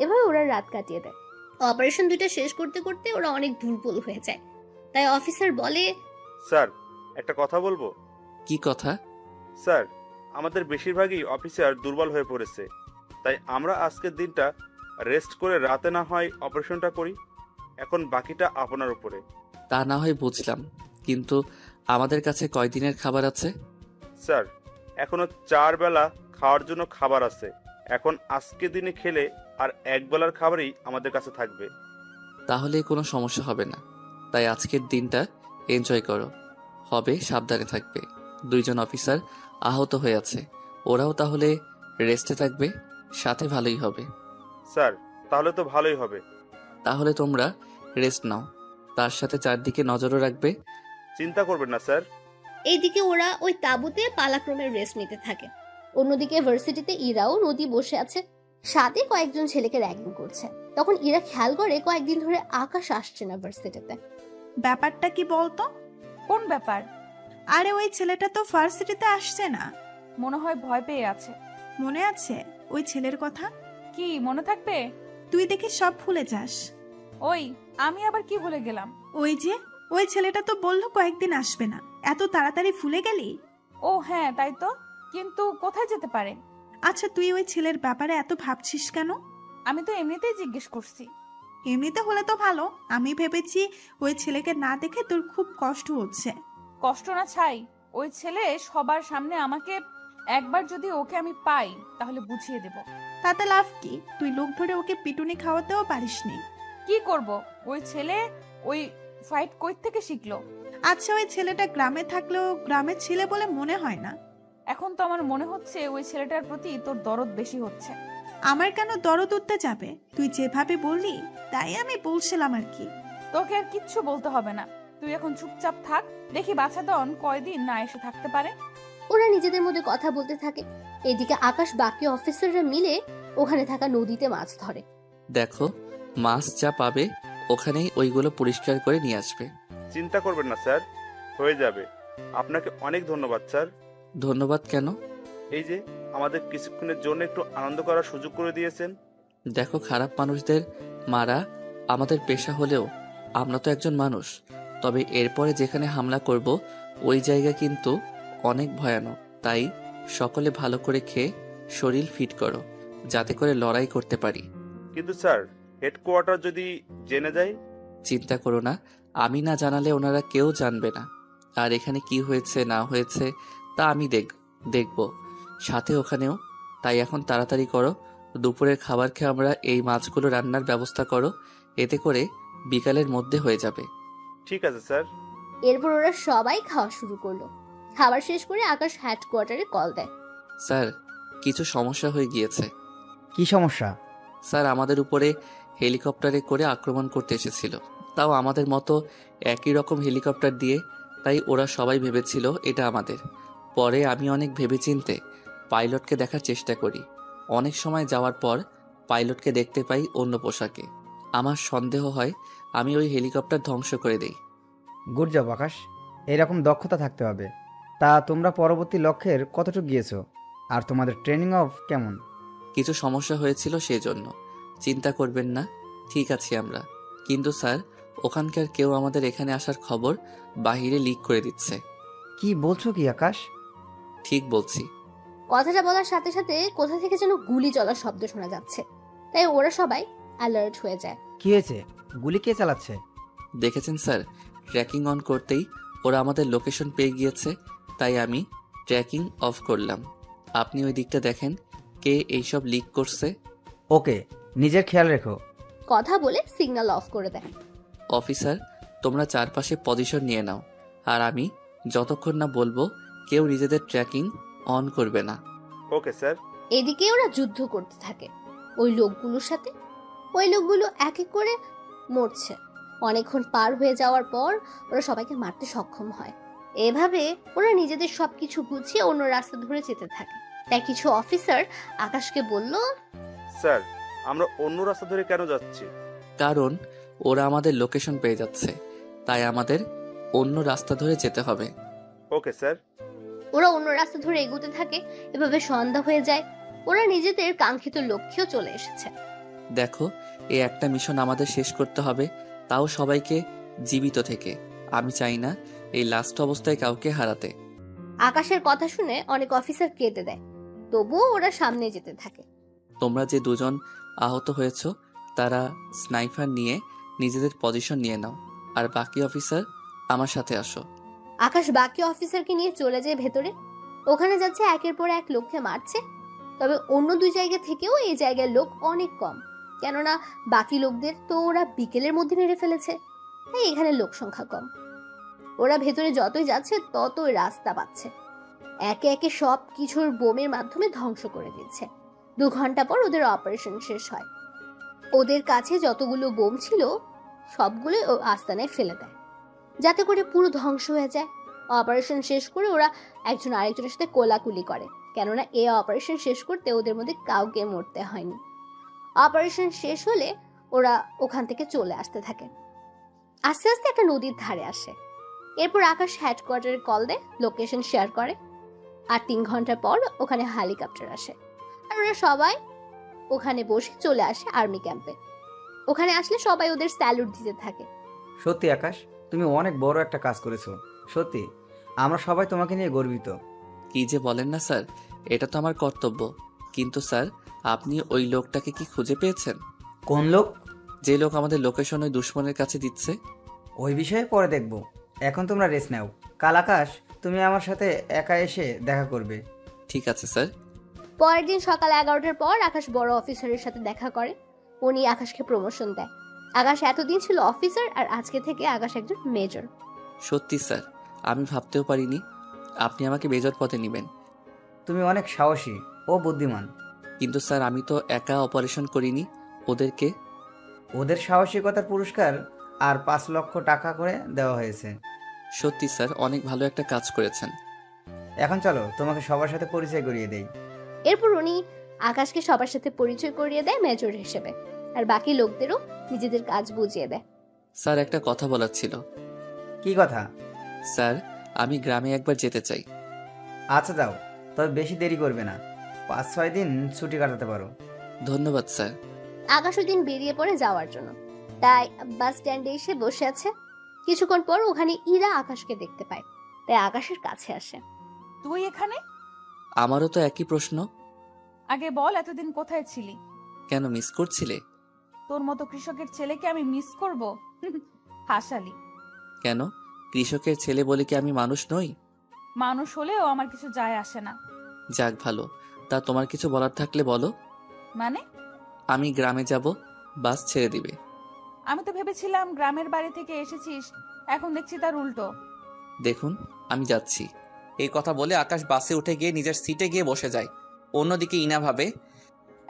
এভাবে ওরা রাত কাটিয়ে দেয়। অপারেশন 2টা শেষ করতে করতে ওরা অনেক দুর্বল হয়ে যায়। তাই অফিসার বলে, স্যার, একটা কথা বলবো? কি কথা? স্যার, আমাদের বেশিরভাগই অফিসার দুর্বল হয়ে পড়েছে, তাই আমরা আজকের দিনটা রেস্ট করে রাতে না হয় অপারেশনটা করি। এখন বাকিটা আপনার উপরে। তা না হয় বুঝলাম, কিন্তু আমাদের কাছে কয়দিনের খাবার আছে? স্যার, এখনো 4 বেলা খাওয়ার জন্য খাবার আছে। এখন আজকে দিনে খেলে আর 1 বেলার খাবারই আমাদের কাছে থাকবে। তাহলে কোনো সমস্যা হবে না, তাই আজকের দিনটা এনজয় করো। হবে সাবধানে থাকবে। 2 জন অফিসার আহত হয়ে আছে, ওরাও তাহলে রেস্টে থাকবে, সাথে ভালোই হবে। স্যার, তাহলে তো ভালোই হবে। তাহলে তোমরা রেস্ট নাও, তার সাথে চারদিকে নজরও রাখবে। চিন্তা করবেন না স্যার। এইদিকে ওরা ওই তাঁবুতে পালাক্রমে রেস্ট নিতে থাকে। অন্যদিকে ভার্সিটিতে ইরাও নদী বসে আছে, সাথে কয়েকজন ছেলেকে র্যাগিং করছে। তখন ইরা খেয়াল করে কয়েকদিন ধরে আকাশ আসছে না ভার্সিটিতে। ব্যাপারটা কি বলতো? কোন ব্যাপার? আরে ওই ছেলেটা তো ভার্সিটিতে আসছে না। মনে হয় ভয় পেয়ে আছে। মনে আছে ওই ছেলের কথা? কি মনে থাকবে? তুই দেখি সব ভুলে যাস। ওই, আমি আবার কি ভুলে গেলাম? ওই ছেলেটা তো বললো কয়েকদিন আসবে না, এত তাড়াতাড়ি ভুলে গেলি? ও হ্যাঁ, তাই তো, কিন্তু কোথায় যেতে পারে? আচ্ছা, তুই ওই ছেলের ব্যাপারে এত ভাবছিস কেন? আমি তো এমনিতেই জিজ্ঞেস করছি। এমনিতে হলে তো ভালো। আমি ভেবেছি ওই ছেলেকে না দেখে তোর খুব কষ্ট হচ্ছে। কষ্ট না ছাই, ওই ছেলে সবার সামনে আমাকে, একবার যদি ওকে আমি পাই তাহলে বুঝিয়ে দেব। তাতে লাভ কি? তুই লোক ধরে ওকে পিটুনি খাওয়াতেও পারিসনি। কি করব? ওই ছেলে ওই ফাইট কই থেকে শিখলো? আচ্ছা, ওই ছেলেটা গ্রামে থাকলেও গ্রামের ছেলে বলে মনে হয় না। এখন তো আমার মনে হচ্ছে ওই ছেলেটার প্রতি তোর দরদ বেশি হচ্ছে। আমার কেন দরদ উঠতে যাবে? তুই যেভাবে বললি তাই আমি বলছিলাম আর কি। তোকে আর কিচ্ছু বলতে হবে না, তুই এখন চুপচাপ থাক। দেখি বাছাদন কয়দিন না এসে থাকতে পারে। ওরা নিজেদের মধ্যে কথা বলতে থাকে। এদিকে আকাশ বাকি অফিসাররা মিলে ওখানে থাকা নদীতে মাছ ধরে। দেখো, মাছ যা পাবে ওখানেই ওইগুলো পরিষ্কার করে নিয়ে আসবে। চিন্তা করবেন না স্যার, হয়ে যাবে। আপনাকে অনেক ধন্যবাদ স্যার। ধন্যবাদ কেন? এই যে আমাদের কিছুক্ষণের জন্য একটু আনন্দ করার সুযোগ করে দিয়েছেন। দেখো, খারাপ মানুষদের মারা আমাদের পেশা হলেও আমরা তো একজন মানুষ। তবে এরপরে যেখানে হামলা করব ওই জায়গা কিন্তু অনেক ভয়ানক, তাই সকলে ভালো করে খেয়ে শরীর ফিট করো, যাতে করে লড়াই করতে পারি। কিন্তু স্যার, হেডকোয়ার্টার যদি জেনে যায়? চিন্তা করো না, আমি না জানালে ওনারা কেউ জানবে না। আর এখানে কি হয়েছে না হয়েছে তা আমি দেখব সাথে ওখানেও। তাই এখন তাড়াতাড়ি করো, দুপুরের খাবার খেয়ে আমরা এই মাছগুলো রান্নার ব্যবস্থা করো, এতে করে বিকালের মধ্যে হয়ে যাবে। ঠিক আছে স্যার। এরপর ওরা সবাই খাওয়া শুরু করলো। খাবার শেষ করে আকাশ হেডকোয়ার্টারে কল দেয়। স্যার, কিছু সমস্যা হয়ে গিয়েছে। কি সমস্যা? স্যার, আমাদের উপরে হেলিকপ্টারে করে আক্রমণ করতে এসেছিল, তাও আমাদের মতো একই রকম হেলিকপ্টার দিয়ে। তাই ওরা সবাই ভেবেছিল এটা আমাদের। পরে আমি অনেক ভেবেচিন্তে পাইলটকে দেখার চেষ্টা করি। অনেক সময় যাওয়ার পর পাইলটকে দেখতে পাই অন্য পোশাকে। আমার সন্দেহ হয় আমি ওই হেলিকপ্টার ধ্বংস করে দেই। গুড জব আকাশ, এরকম দক্ষতা থাকতে হবে। তা তোমরা পরবর্তী লক্ষ্যের কতটুকু গিয়েছো? আর তোমাদের ট্রেনিং অফ কেমন? কিছু সমস্যা হয়েছিল সেই জন্য। চিন্তা করবেন না, ঠিক আছি আমরা। কিন্তু স্যার, ওখানকার কেউ আমাদের এখানে আসার খবর বাহিরে লিক করে দিচ্ছে। কি বলছো কি আকাশ? ঠিক বলছি। কথাটা বলার সাথে সাথে কোথা থেকে যেন গুলি চলার শব্দ শোনা যাচ্ছে, তাই ওরা সবাই অ্যালার্ট হয়ে যায়। কি হয়েছে? গুলি কে চালাচ্ছে? দেখেছেন স্যার, ট্র্যাকিং অন করতেই ওরা আমাদের লোকেশন পেয়ে গিয়েছে, তাই আমি ট্র্যাকিং অফ করলাম। আপনি ওই দিকটা দেখেন কে এইসব লিক করছে। ওকে, নিজের খেয়াল রেখো। কথা বলে সিগন্যাল অফ করে দেয়। অফিসার, তোমরা চারপাশে পজিশন নিয়ে নাও, আর আমি যতক্ষণ না বলবো কেউ নিজেদের ট্র্যাকিং অন করবে না। Okay sir. এদিকে ওরা যুদ্ধ করতে থাকে ওই লোকগুলোর সাথে। ওই লোকগুলো এক এক করে মরছে। অনেকক্ষণ পার হয়ে যাওয়ার পর ওরা সবাইকে মারতে সক্ষম হয়। এভাবে ওরা নিজেদের সবকিছু গুছিয়ে অন্য রাস্তা ধরে যেতে থাকে। তাই কিছু অফিসার আকাশকে বলল, স্যার, আমরা অন্য রাস্তা ধরে কেন যাচ্ছি? কারণ ওরা আমাদের লোকেশন পেয়ে যাচ্ছে, তাই আমাদের অন্য রাস্তা ধরে যেতে হবে। Okay sir. ওরা অন্য রাস্তা ধরে এগোতে থাকে। এভাবে সন্ধ্যা হয়ে যায়। ওরা নিজেদের কাঙ্ক্ষিত লক্ষ্যেও চলে এসেছে। দেখো, এই একটা মিশন আমাদের শেষ করতে হবে, তাও সবাইকে জীবিত থেকে। আমি চাই না এই লাস্ট অবস্থায় কাউকে হারাতে। আকাশের কথা শুনে অনেক অফিসার কেঁদে দেয়, তবুও ওরা সামনে যেতে থাকে। তোমরা যে দুজন আহত হয়েছ তারা স্নাইপার নিয়ে নিজেদের পজিশন নিয়ে নাও, আর বাকি অফিসার আমার সাথে আসো। আকাশ বাকি অফিসারকে নিয়ে চলে যায় ভেতরে। ওখানে যাচ্ছে একের পর এক লোককে মারছে। তবে অন্য দুই জায়গা থেকেও এই জায়গায় লোক অনেক কম, কেননা বাকি লোকদের তো ওরা বিকেলের মধ্যে মেরে ফেলেছে, তাই এখানে লোক সংখ্যা কম। ওরা ভেতরে যতই যাচ্ছে ততই রাস্তা পাচ্ছে। একে একে সব কিছুর বোমের মাধ্যমে ধ্বংস করে দিচ্ছে। 2 ঘন্টা পর ওদের অপারেশন শেষ হয়। ওদের কাছে যতগুলো বোম ছিল সবগুলোই ও আস্তানায় ফেলে দেয়, যাতে করে পুরো ধ্বংস হয়ে যায়। অপারেশন শেষ করে ওরা একজন আরেকজনের সাথে কোলাকুলি করে, কেননা এই অপারেশন শেষ করতে ওদের মধ্যে কাউকে মরতে হয়নি। অপারেশন শেষ হলে ওরা ওখান থেকে চলে আসতে থাকে। আস্তে আস্তে একটা নদীর ধারে আসে। এরপর আকাশ হেডকোয়ার্টারে কল দেয়, লোকেশন শেয়ার করে। আর 3 ঘন্টা পর ওখানে হেলিকপ্টার আসে, আর ওরা সবাই ওখানে বসে চলে আসে আর্মি ক্যাম্পে। ওখানে আসলে সবাই ওদের স্যালুট দিতে থাকে। সত্যি আকাশ, তুমি অনেক বড় একটা কাজ করেছো। সত্যি আমরা সবাই তোমাকে নিয়ে গর্বিত। কি যে বলেন না স্যার, এটা তো আমার কর্তব্য। কিন্তু স্যার, আপনি ওই লোকটাকে কি খুঁজে পেয়েছেন? কোন লোক? যে লোক আমাদের লোকেশন ওই দুশ্মনের কাছে দিচ্ছে। ওই বিষয়ে পরে দেখব, এখন তোমরা রেস্ট নাও। কাল আকাশ, তুমি আমার সাথে একা এসে দেখা করবে। ঠিক আছে স্যার। পরের দিন সকাল 11টার পর আকাশ বড় অফিসারের সাথে দেখা করে। উনি আকাশকে প্রমোশন দেয়। আকাশ এতদিন ছিল অফিসার, আর আজকে থেকে আকাশ একজন মেজর। সত্যি স্যার, আমি ভাবতেও পারিনি আপনি আমাকে মেজর পদে নেবেন। তুমি অনেক সাহসী ও বুদ্ধিমান। কিন্তু স্যার, আমি তো একা অপারেশন করিনি, ওদেরকে। ওদের সাহসিকতার পুরস্কার আর 5 লক্ষ টাকা করে দেওয়া হয়েছে। সত্যি স্যার, অনেক ভালো একটা কাজ করেছেন। এখন চলো তোমাকে সবার সাথে পরিচয় করিয়ে দেই। এরপর উনি আকাশকে সবার সাথে পরিচয় করিয়ে দেয় মেজর হিসেবে, আর বাকি লোকদেরও নিজেদের কাজ বুঝিয়ে দেয়। স্যার, একটা কথা বলার ছিল। কি কথা? স্যার, আমি গ্রামে একবার যেতে চাই। আচ্ছা যাও, তবে বেশি দেরি করবে না। 5-6 দিন ছুটি কাটাতে পারো। ধন্যবাদ স্যার। আকাশ ওই দিন বেরিয়ে পড়ে যাওয়ার জন্য, তাই বাস স্ট্যান্ডে এসে বসে আছে। কিছুক্ষণ পর ওখানে ইরা আকাশকে দেখতে পায়, তাই আকাশের কাছে আসে। তুই এখানে? আমারও তো একই প্রশ্ন। আগে বল, এতদিন কোথায় ছিলি? কেন, মিস করছিলে? তোর মতো কৃষকের ছেলেকে আমি মিস করব? হাসালি। কেন, কৃষকের ছেলে বলে কি আমি মানুষ নই? মানুষ হলেও আমার কিছু যায় আসে না। যাক ভালো, তা তোমার কিছু বলার থাকলে বলো। মানে? আমি গ্রামে যাব, বাস ছেড়ে দিবে। আমি তো ভেবেছিলাম গ্রামের বাড়ি থেকে এসেছিস, এখন দেখছি তার উল্টো। দেখুন, আমি যাচ্ছি। এই কথা বলে আকাশ বাসে উঠে গিয়ে নিজের সিটে গিয়ে বসে যায়। অন্যদিকে ইনা ভাবে,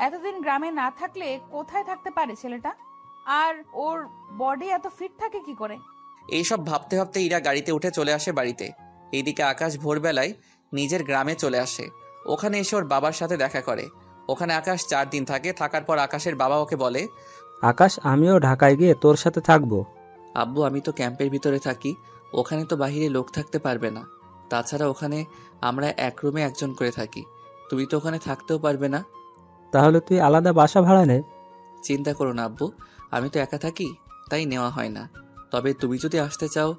এতদিন গ্রামে না থাকলে কোথায় থাকতে পারে ছেলেটা? আর ওর বডি এত ফিট থাকে কি করে? এইসব ভাবতে ভাবতে ইরা গাড়িতে উঠে চলে আসে বাড়িতে। এইদিকে আকাশ ভোরবেলায় নিজের গ্রামে চলে আসে। ওখানে এসে ওর বাবার সাথে দেখা করে। ওখানে আকাশ 4 দিন থাকে। থাকার পর আকাশের বাবা ওকে বলে, আকাশ, আমিও ঢাকায় গিয়ে তোর সাথে থাকবো। আব্বু, আমি তো ক্যাম্পের ভিতরে থাকি, ওখানে তো বাহিরে লোক থাকতে পারবে না। তাছাড়া ওখানে আমরা এক রুমে একজন করে থাকি, তুমি তো ওখানে থাকতেও পারবে না। তাহলে তুই আলাদা বাসা ভাড়া নে। চিন্তা করো না আব্বু, আমি তো একা থাকি, তাই নেওয়া হয় না। তবে তুমি যদি আসতে চাও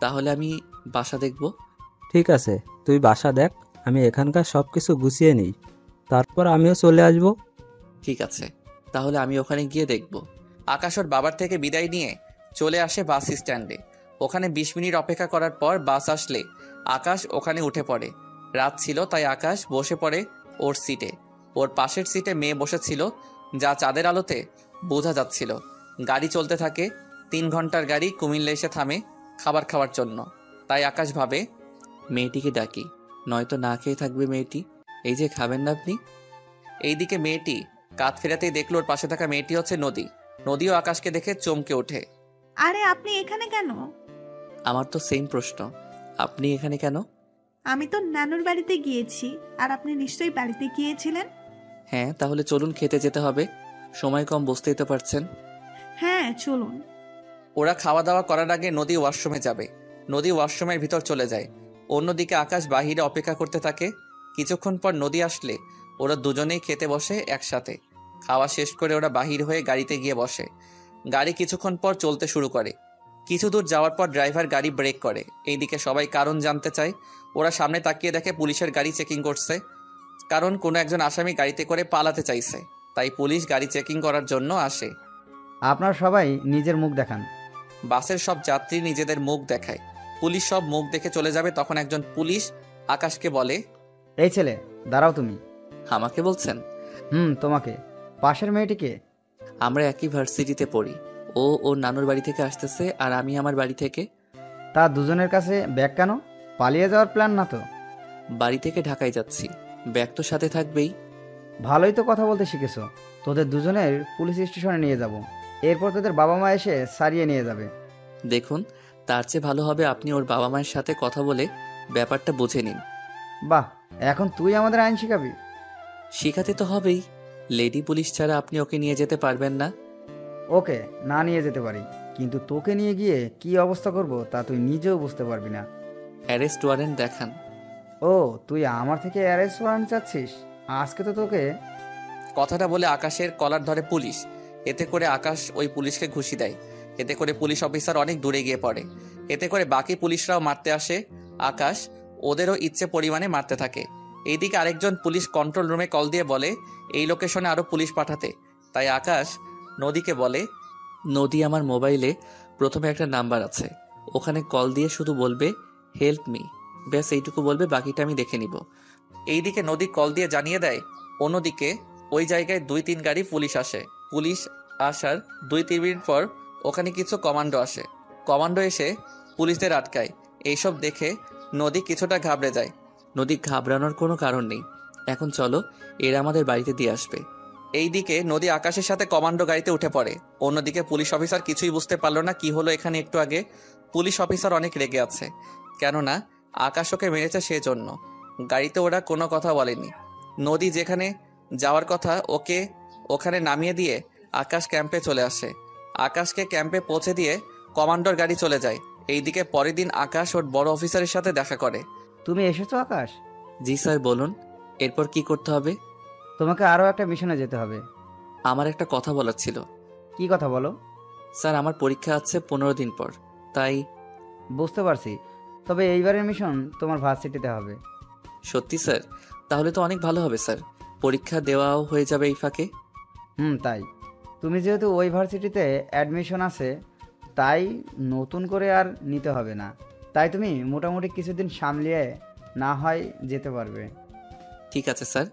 তাহলে আমি বাসা দেখব। ঠিক আছে, তুই বাসা দেখ, আমি এখানকার সব কিছু গুছিয়ে নিই, তারপর আমিও চলে আসব। ঠিক আছে, তাহলে আমি ওখানে গিয়ে দেখব। আকাশ ওর বাবার থেকে বিদায় নিয়ে চলে আসে বাস স্ট্যান্ডে। ওখানে 20 মিনিট অপেক্ষা করার পর বাস আসলে আকাশ ওখানে উঠে পড়ে। রাত ছিল তাই আকাশ বসে পড়ে ওর সিটে। ওর পাশের সিটে মেয়ে বসেছিল, যা চাঁদের আলোতে বোঝা যাচ্ছিল। গাড়ি চলতে থাকে। 3 ঘন্টার গাড়ি কুমিল্লা এসে থামে খাবার খাওয়ার জন্য। তাই আকাশ ভাবে, মেয়েটিকে ডাকি, নয়তো না খেয়ে থাকবে মেয়েটি। এই যে খাবেন না আপনি? এইদিকে মেয়েটি কাত ফেরাতেই দেখলো ওর পাশে থাকা মেয়েটি হচ্ছে নদী। নদীও আকাশকে দেখে চমকে ওঠে। আরে আপনি এখানে কেন? আমার তো সেম প্রশ্ন, আপনি এখানে কেন? আমি তো নানুর বাড়িতে গিয়েছি, আর আপনি নিশ্চয়ই বাড়িতে গিয়েছিলেন। হ্যাঁ, তাহলে চলুন, খেতে যেতে হবে, সময় কম, বুঝতেই তো পারছেন। হ্যাঁ চলুন। ওরা খাওয়া দাওয়া করার আগে নদী ওয়াশরুমে যাবে। নদী ওয়াশরুমের ভিতর চলে যায়। অন্যদিকে আকাশ বাহিরে অপেক্ষা করতে থাকে। কিছুক্ষণ পর নদী আসলে ওরা দুজনেই খেতে বসে একসাথে। খাওয়া শেষ করে ওরা বাহির হয়ে গাড়িতে গিয়ে বসে। গাড়ি কিছুক্ষণ পর চলতে শুরু করে। কিছু দূর যাওয়ার পর ড্রাইভার গাড়ি ব্রেক করে। এইদিকে সবাই কারণ জানতে চায়। ওরা সামনে তাকিয়ে দেখে পুলিশের গাড়ি চেকিং করছে, কারণ কোনো একজন আসামি গাড়িতে করে পালাতে চাইছে। তাই পুলিশ গাড়ি চেকিং করার জন্য আসে। আপনারা সবাই নিজের মুখ দেখান। বাসের সব যাত্রী নিজেদের মুখ দেখায়। পুলিশ সব মুখ দেখে চলে যাবে, তখন একজন পুলিশ আকাশকে বলে, এই ছেলে, দাঁড়াও তুমি। আমাকে বলছেন? তোমাকে। পাশের মেয়েটিকে? আমরা একই ভার্সিটিতে পড়ি। ও ওর নানুর বাড়ি থেকে আসতেছে, আর আমি আমার বাড়ি থেকে। তা দুজনের কাছে ব্যাগ কেন? পালিয়ে যাওয়ার প্ল্যান না তো? বাড়ি থেকে ঢাকায় যাচ্ছি, ব্যাগ তো সাথে থাকবেই। ভালোই তো কথা বলতে শিখেছো। তোদের দুজনের পুলিশ স্টেশনে নিয়ে যাব, এরপর তোদের বাবা মা এসে সারিয়ে নিয়ে যাবে। দেখুন, তার চেয়ে ভালো হবে আপনি ওর বাবা মায়ের সাথে কথা বলে ব্যাপারটা বুঝে নিন। বাহ, এখন তুই আমাদের আইন শিখাবি? শিখাতে তো হবেই, লেডি পুলিশ ছাড়া আপনি ওকে নিয়ে যেতে পারবেন না। ওকে না নিয়ে যেতে পারি, কিন্তু তোকে নিয়ে গিয়ে কি অবস্থা করব তা তুই নিজেও বুঝতে পারবি না। অ্যারেস্ট ওয়ারেন্ট দেখান। ও, তুই আমার থেকে অ্যারেস্ট ওয়ারেন্ট চাচ্ছিস? আজকে তো তোকে। কথাটা বলে আকাশের কলার ধরে পুলিশ। এতে করে আকাশ ওই পুলিশকে ঘুষি দেয়। এতে করে পুলিশ অফিসার অনেক দূরে গিয়ে পড়ে। এতে করে বাকি পুলিশরাও মারতে আসে। আকাশ ওদেরও ইচ্ছে পরিমাণে মারতে থাকে। এইদিকে আরেকজন পুলিশ কন্ট্রোল রুমে কল দিয়ে বলে এই লোকেশনে আরও পুলিশ পাঠাতে। তাই আকাশ নদীকে বলে, নদী, আমার মোবাইলে প্রথমে একটা নাম্বার আছে, ওখানে কল দিয়ে শুধু বলবে হেল্প মি, ব্যাস এইটুকু বলবে, বাকিটা আমি দেখে নিব। এইদিকে নদী কল দিয়ে জানিয়ে দেয়। অন্যদিকে ওই জায়গায় 2-3 গাড়ি পুলিশ আসে। পুলিশ আসার 2-3 মিনিট পর ওখানে কিছু কমান্ডো আসে। কমান্ডো এসে পুলিশদের আটকায়। এইসব দেখে নদী কিছুটা ঘাবড়ে যায়। নদী ঘাবড়ানোর কোনো কারণ নেই, এখন চলো, এরা আমাদের বাড়িতে দিয়ে আসবে। এইদিকে নদী আকাশের সাথে কমান্ডো গাড়িতে উঠে পড়ে। অন্যদিকে পুলিশ অফিসার কিছুই বুঝতে পারলো না কি হলো এখানে একটু আগে। পুলিশ অফিসার অনেক রেগে আছে, কেননা আকাশ ওকে মেরেছে সেজন্য। গাড়িতে ওরা কোনো কথা বলেনি। নদী যেখানে যাওয়ার কথা ওকে ওখানে নামিয়ে দিয়ে আকাশ ক্যাম্পে চলে আসে। আকাশকে ক্যাম্পে পৌঁছে দিয়ে কমান্ডোর গাড়ি চলে যায়। এইদিকে পরের দিন আকাশ ওর বড় অফিসারের সাথে দেখা করে। তুমি এসেছো আকাশ? জি স্যার, বলুন, এরপর কি করতে হবে? তোমাকে আরও একটা মিশনে যেতে হবে। আমার একটা কথা বলার ছিল। কি কথা বলো? স্যার, আমার পরীক্ষা আছে 15 দিন পর, তাই। বুঝতে পারছি, তবে এইবারের মিশন তোমার ভার্সিটিতে হবে। সত্যি স্যার? তাহলে তো অনেক ভালো হবে স্যার, পরীক্ষা দেওয়াও হয়ে যাবে এই ফাঁকে। তাই। তুমি যেহেতু ওই ভার্সিটিতে অ্যাডমিশন আছে, তাই নতুন করে আর নিতে হবে না। তাই তুমি মোটামুটি কিছুদিন সামলিয়ে না হয় যেতে পারবে। ঠিক আছে স্যার।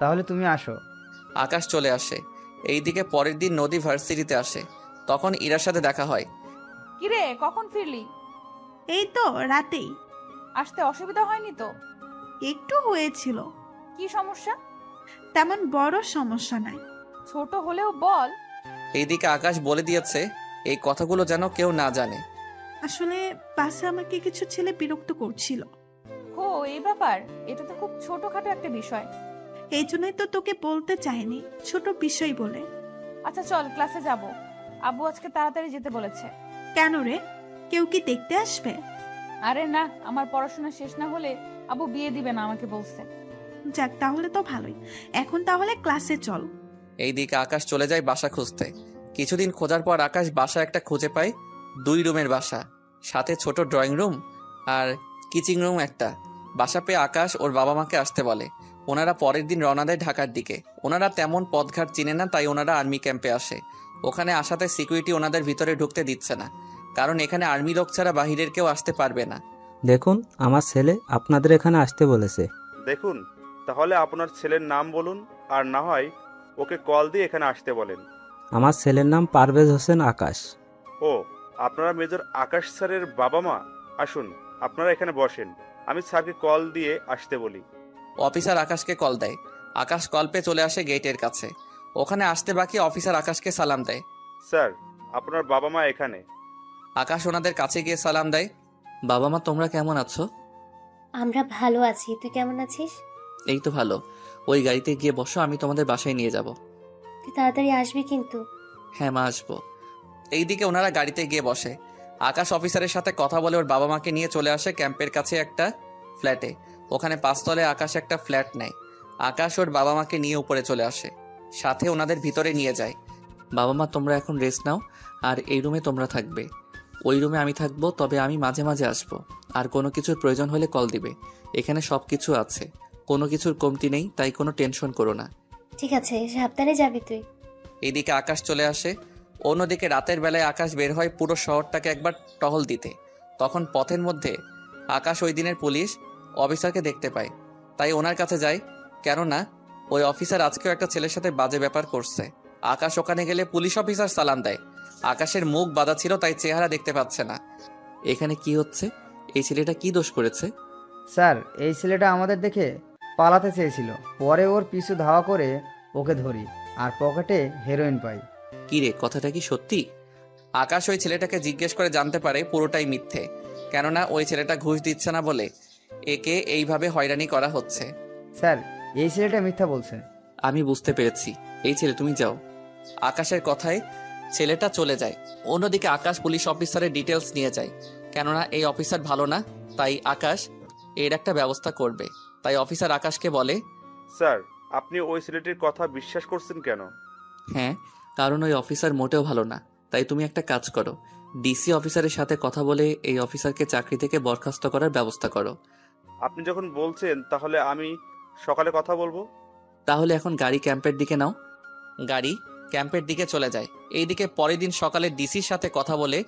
তাহলে তুমি আসো। আকাশ চলে আসে। এইদিকে পরের দিন নদী ভার্সিটিতে আসে। তখন ইরার সাথে দেখা হয়। কিরে, কখন ফিরলি? এই তো রাতেই। আসতে অসুবিধা হয়নি তো? একটু হয়েছিল। কি সমস্যা? তেমন বড় সমস্যা নাই। ছোট হলেও বল। এইদিকে আকাশ বলে দিয়েছে এই কথাগুলো যেন কেউ না জানে। আসলে বাসে আমাকে কিছু ছেলে বিরক্ত করছিল। হো, এই ব্যাপার? এটা তো খুব ছোটখাটো একটা বিষয়। এই জন্যই তো তোকে বলতে চাইনি, ছোট বিষয় বলে। আচ্ছা চল, ক্লাসে যাব। আব্বু আজকে তাড়াতাড়ি যেতে বলেছে। কেন রে, কেউ কি দেখতে আসবে? আরে না, আমার পড়াশোনা শেষ না হলে আব্বু বিয়ে দিবে না আমাকে বলছে। যাক, তাহলে তো ভালোই। এখন তাহলে ক্লাসে চল। এইদিকে আকাশ চলে যায় বাসা খুঁজতে। কিছুদিন খোঁজার পর আকাশ বাসা একটা খুঁজে পায়। 2 রুমের বাসা, সাথে ছোট ড্রয়িং রুম আর কিচিং রুম একটা। বাসা পেয়ে আকাশ ওর বাবা মাকে আসতে বলে। ওনারা পরের দিন রওনা দেয় ঢাকার দিকে। ওনারা তেমন পথঘাট চিনে না, তাই ওনারা আর্মি ক্যাম্পে আসে। ওখানে আসাতে সিকিউরিটি ওনাদের ভিতরে ঢুকতে দিচ্ছে না, কারণ এখানে আর্মি লোক ছাড়া বাহিরের কেউ আসতে পারবে না। দেখুন, আমার ছেলে আপনাদের এখানে আসতে বলেছে। দেখুন, তাহলে আপনার ছেলের নাম বলুন, আর না হয় ওকে কল দিয়ে এখানে আসতে বলেন। আমার ছেলের নাম পারভেজ হোসেন আকাশ। ও, আপনারা মেজর আকাশ স্যারের বাবা মা? আসুন, আপনারা এখানে বসেন, আমি স্যারকে কল দিয়ে আসতে বলি। অফিসার আকাশকে কল দেয়। আকাশ কল পেয়ে চলে আসে গেটের কাছে। ওখানে আসতে বাকি অফিসার আকাশকে সালাম দেয়। স্যার, আপনার বাবা মা এখানে। আকাশ ওনাদের কাছে গিয়ে সালাম দেয়। বাবা মা তোমরা কেমন আছো? আমরা ভালো আছি, তুই কেমন আছিস? এই তো ভালো। ওই গাড়িতে গিয়ে বসো, আমি তোমাদের বাসায় নিয়ে যাব। তুই তাড়াতাড়ি আসবি কিন্তু। হ্যাঁ মা, আসবো। এইদিকে ওনারা গাড়িতে গিয়ে বসে। আকাশ অফিসারের সাথে কথা বলে ওর বাবা মাকে নিয়ে চলে আসে ক্যাম্পের কাছে একটা ফ্ল্যাটে। ওখানে 5 তলে আকাশ একটা ফ্ল্যাট নেয়। আকাশ ওর বাবা মাকে নিয়ে উপরে চলে আসে, সাথে ওনাদের ভিতরে নিয়ে যায়। বাবা মা তোমরা এখন রেস্ট নাও, আর এই রুমে তোমরা থাকবে। ওই রুমে আমি থাকবো, তবে আমি মাঝে মাঝে আসবো। আর কোনো কিছুর প্রয়োজন হলে কল দিবে। এখানে সব কিছু আছে, কোনো কিছুর কমতি নেই, তাই কোনো টেনশন করো না। ঠিক আছে, সাবধানে যাবি তুই। এইদিকে আকাশ চলে আসে। অন্যদিকে রাতের বেলায় আকাশ বের হয় পুরো শহরটাকে একবার টহল দিতে। তখন পথের মধ্যে আকাশ ওই দিনের পুলিশ অফিসারকে দেখতে পায়, তাই ওনার কাছে যায়। কেননা ওই অফিসার আজকেও একটা ছেলের সাথে বাজে ব্যাপার করছে। আকাশ ওখানে গেলে পুলিশ অফিসার সালাম দেয়। আকাশের মুখ বাঁধা ছিল, তাই চেহারা দেখতে পাচ্ছে না। এখানে কি হচ্ছে? এই ছেলেটা কি দোষ করেছে? স্যার, এই ছেলেটা আমাদের দেখে পালাতে চেয়েছিল, পরে ওর পিছু ধাওয়া করে ওকে ধরি, আর পকেটে হেরোইন পাই। কি রে, কথাটা কি সত্যি? আকাশ ওই ছেলেটাকে জিজ্ঞেস করে জানতে পারে পুরোটাই মিথ্যে, কেননা ওই ছেলেটা ঘুষ দিচ্ছে না বলে একে এইভাবে হয়রানি করা হচ্ছে। স্যার, এই ছেলেটা মিথ্যা বলছে। আমি বুঝতে পেরেছি। এই ছেলে তুমি যাও। আকাশের কথায় ছেলেটা চলে যায়। অন্যদিকে আকাশ পুলিশ অফিসারের ডিটেলস নিয়ে যায়, কেননা এই অফিসার ভালো না, তাই আকাশ এর একটা ব্যবস্থা করবে। তাই অফিসার আকাশকে বলে, স্যার, আপনি ওই ছেলেটির কথা বিশ্বাস করছেন কেন? হ্যাঁ, কারণ ওই অফিসার মোটেও ভালো না। তাই তুমি একটা কাজ করো, ডিসি অফিসারের সাথে কথা বলে এই অফিসারকে চাকরি থেকে বরখাস্ত করার ব্যবস্থা করো। আপনি যখন বলছেন, তাহলে আমি সকালে কথা বলবো। তাহলে এখন গাড়ি ক্যাম্পের দিকে নাও। গাড়ি ক্যাম্পের দিকে চলে যায়। এইদিকে পরের দিন সকালে ডিসির সাথে কথা বলে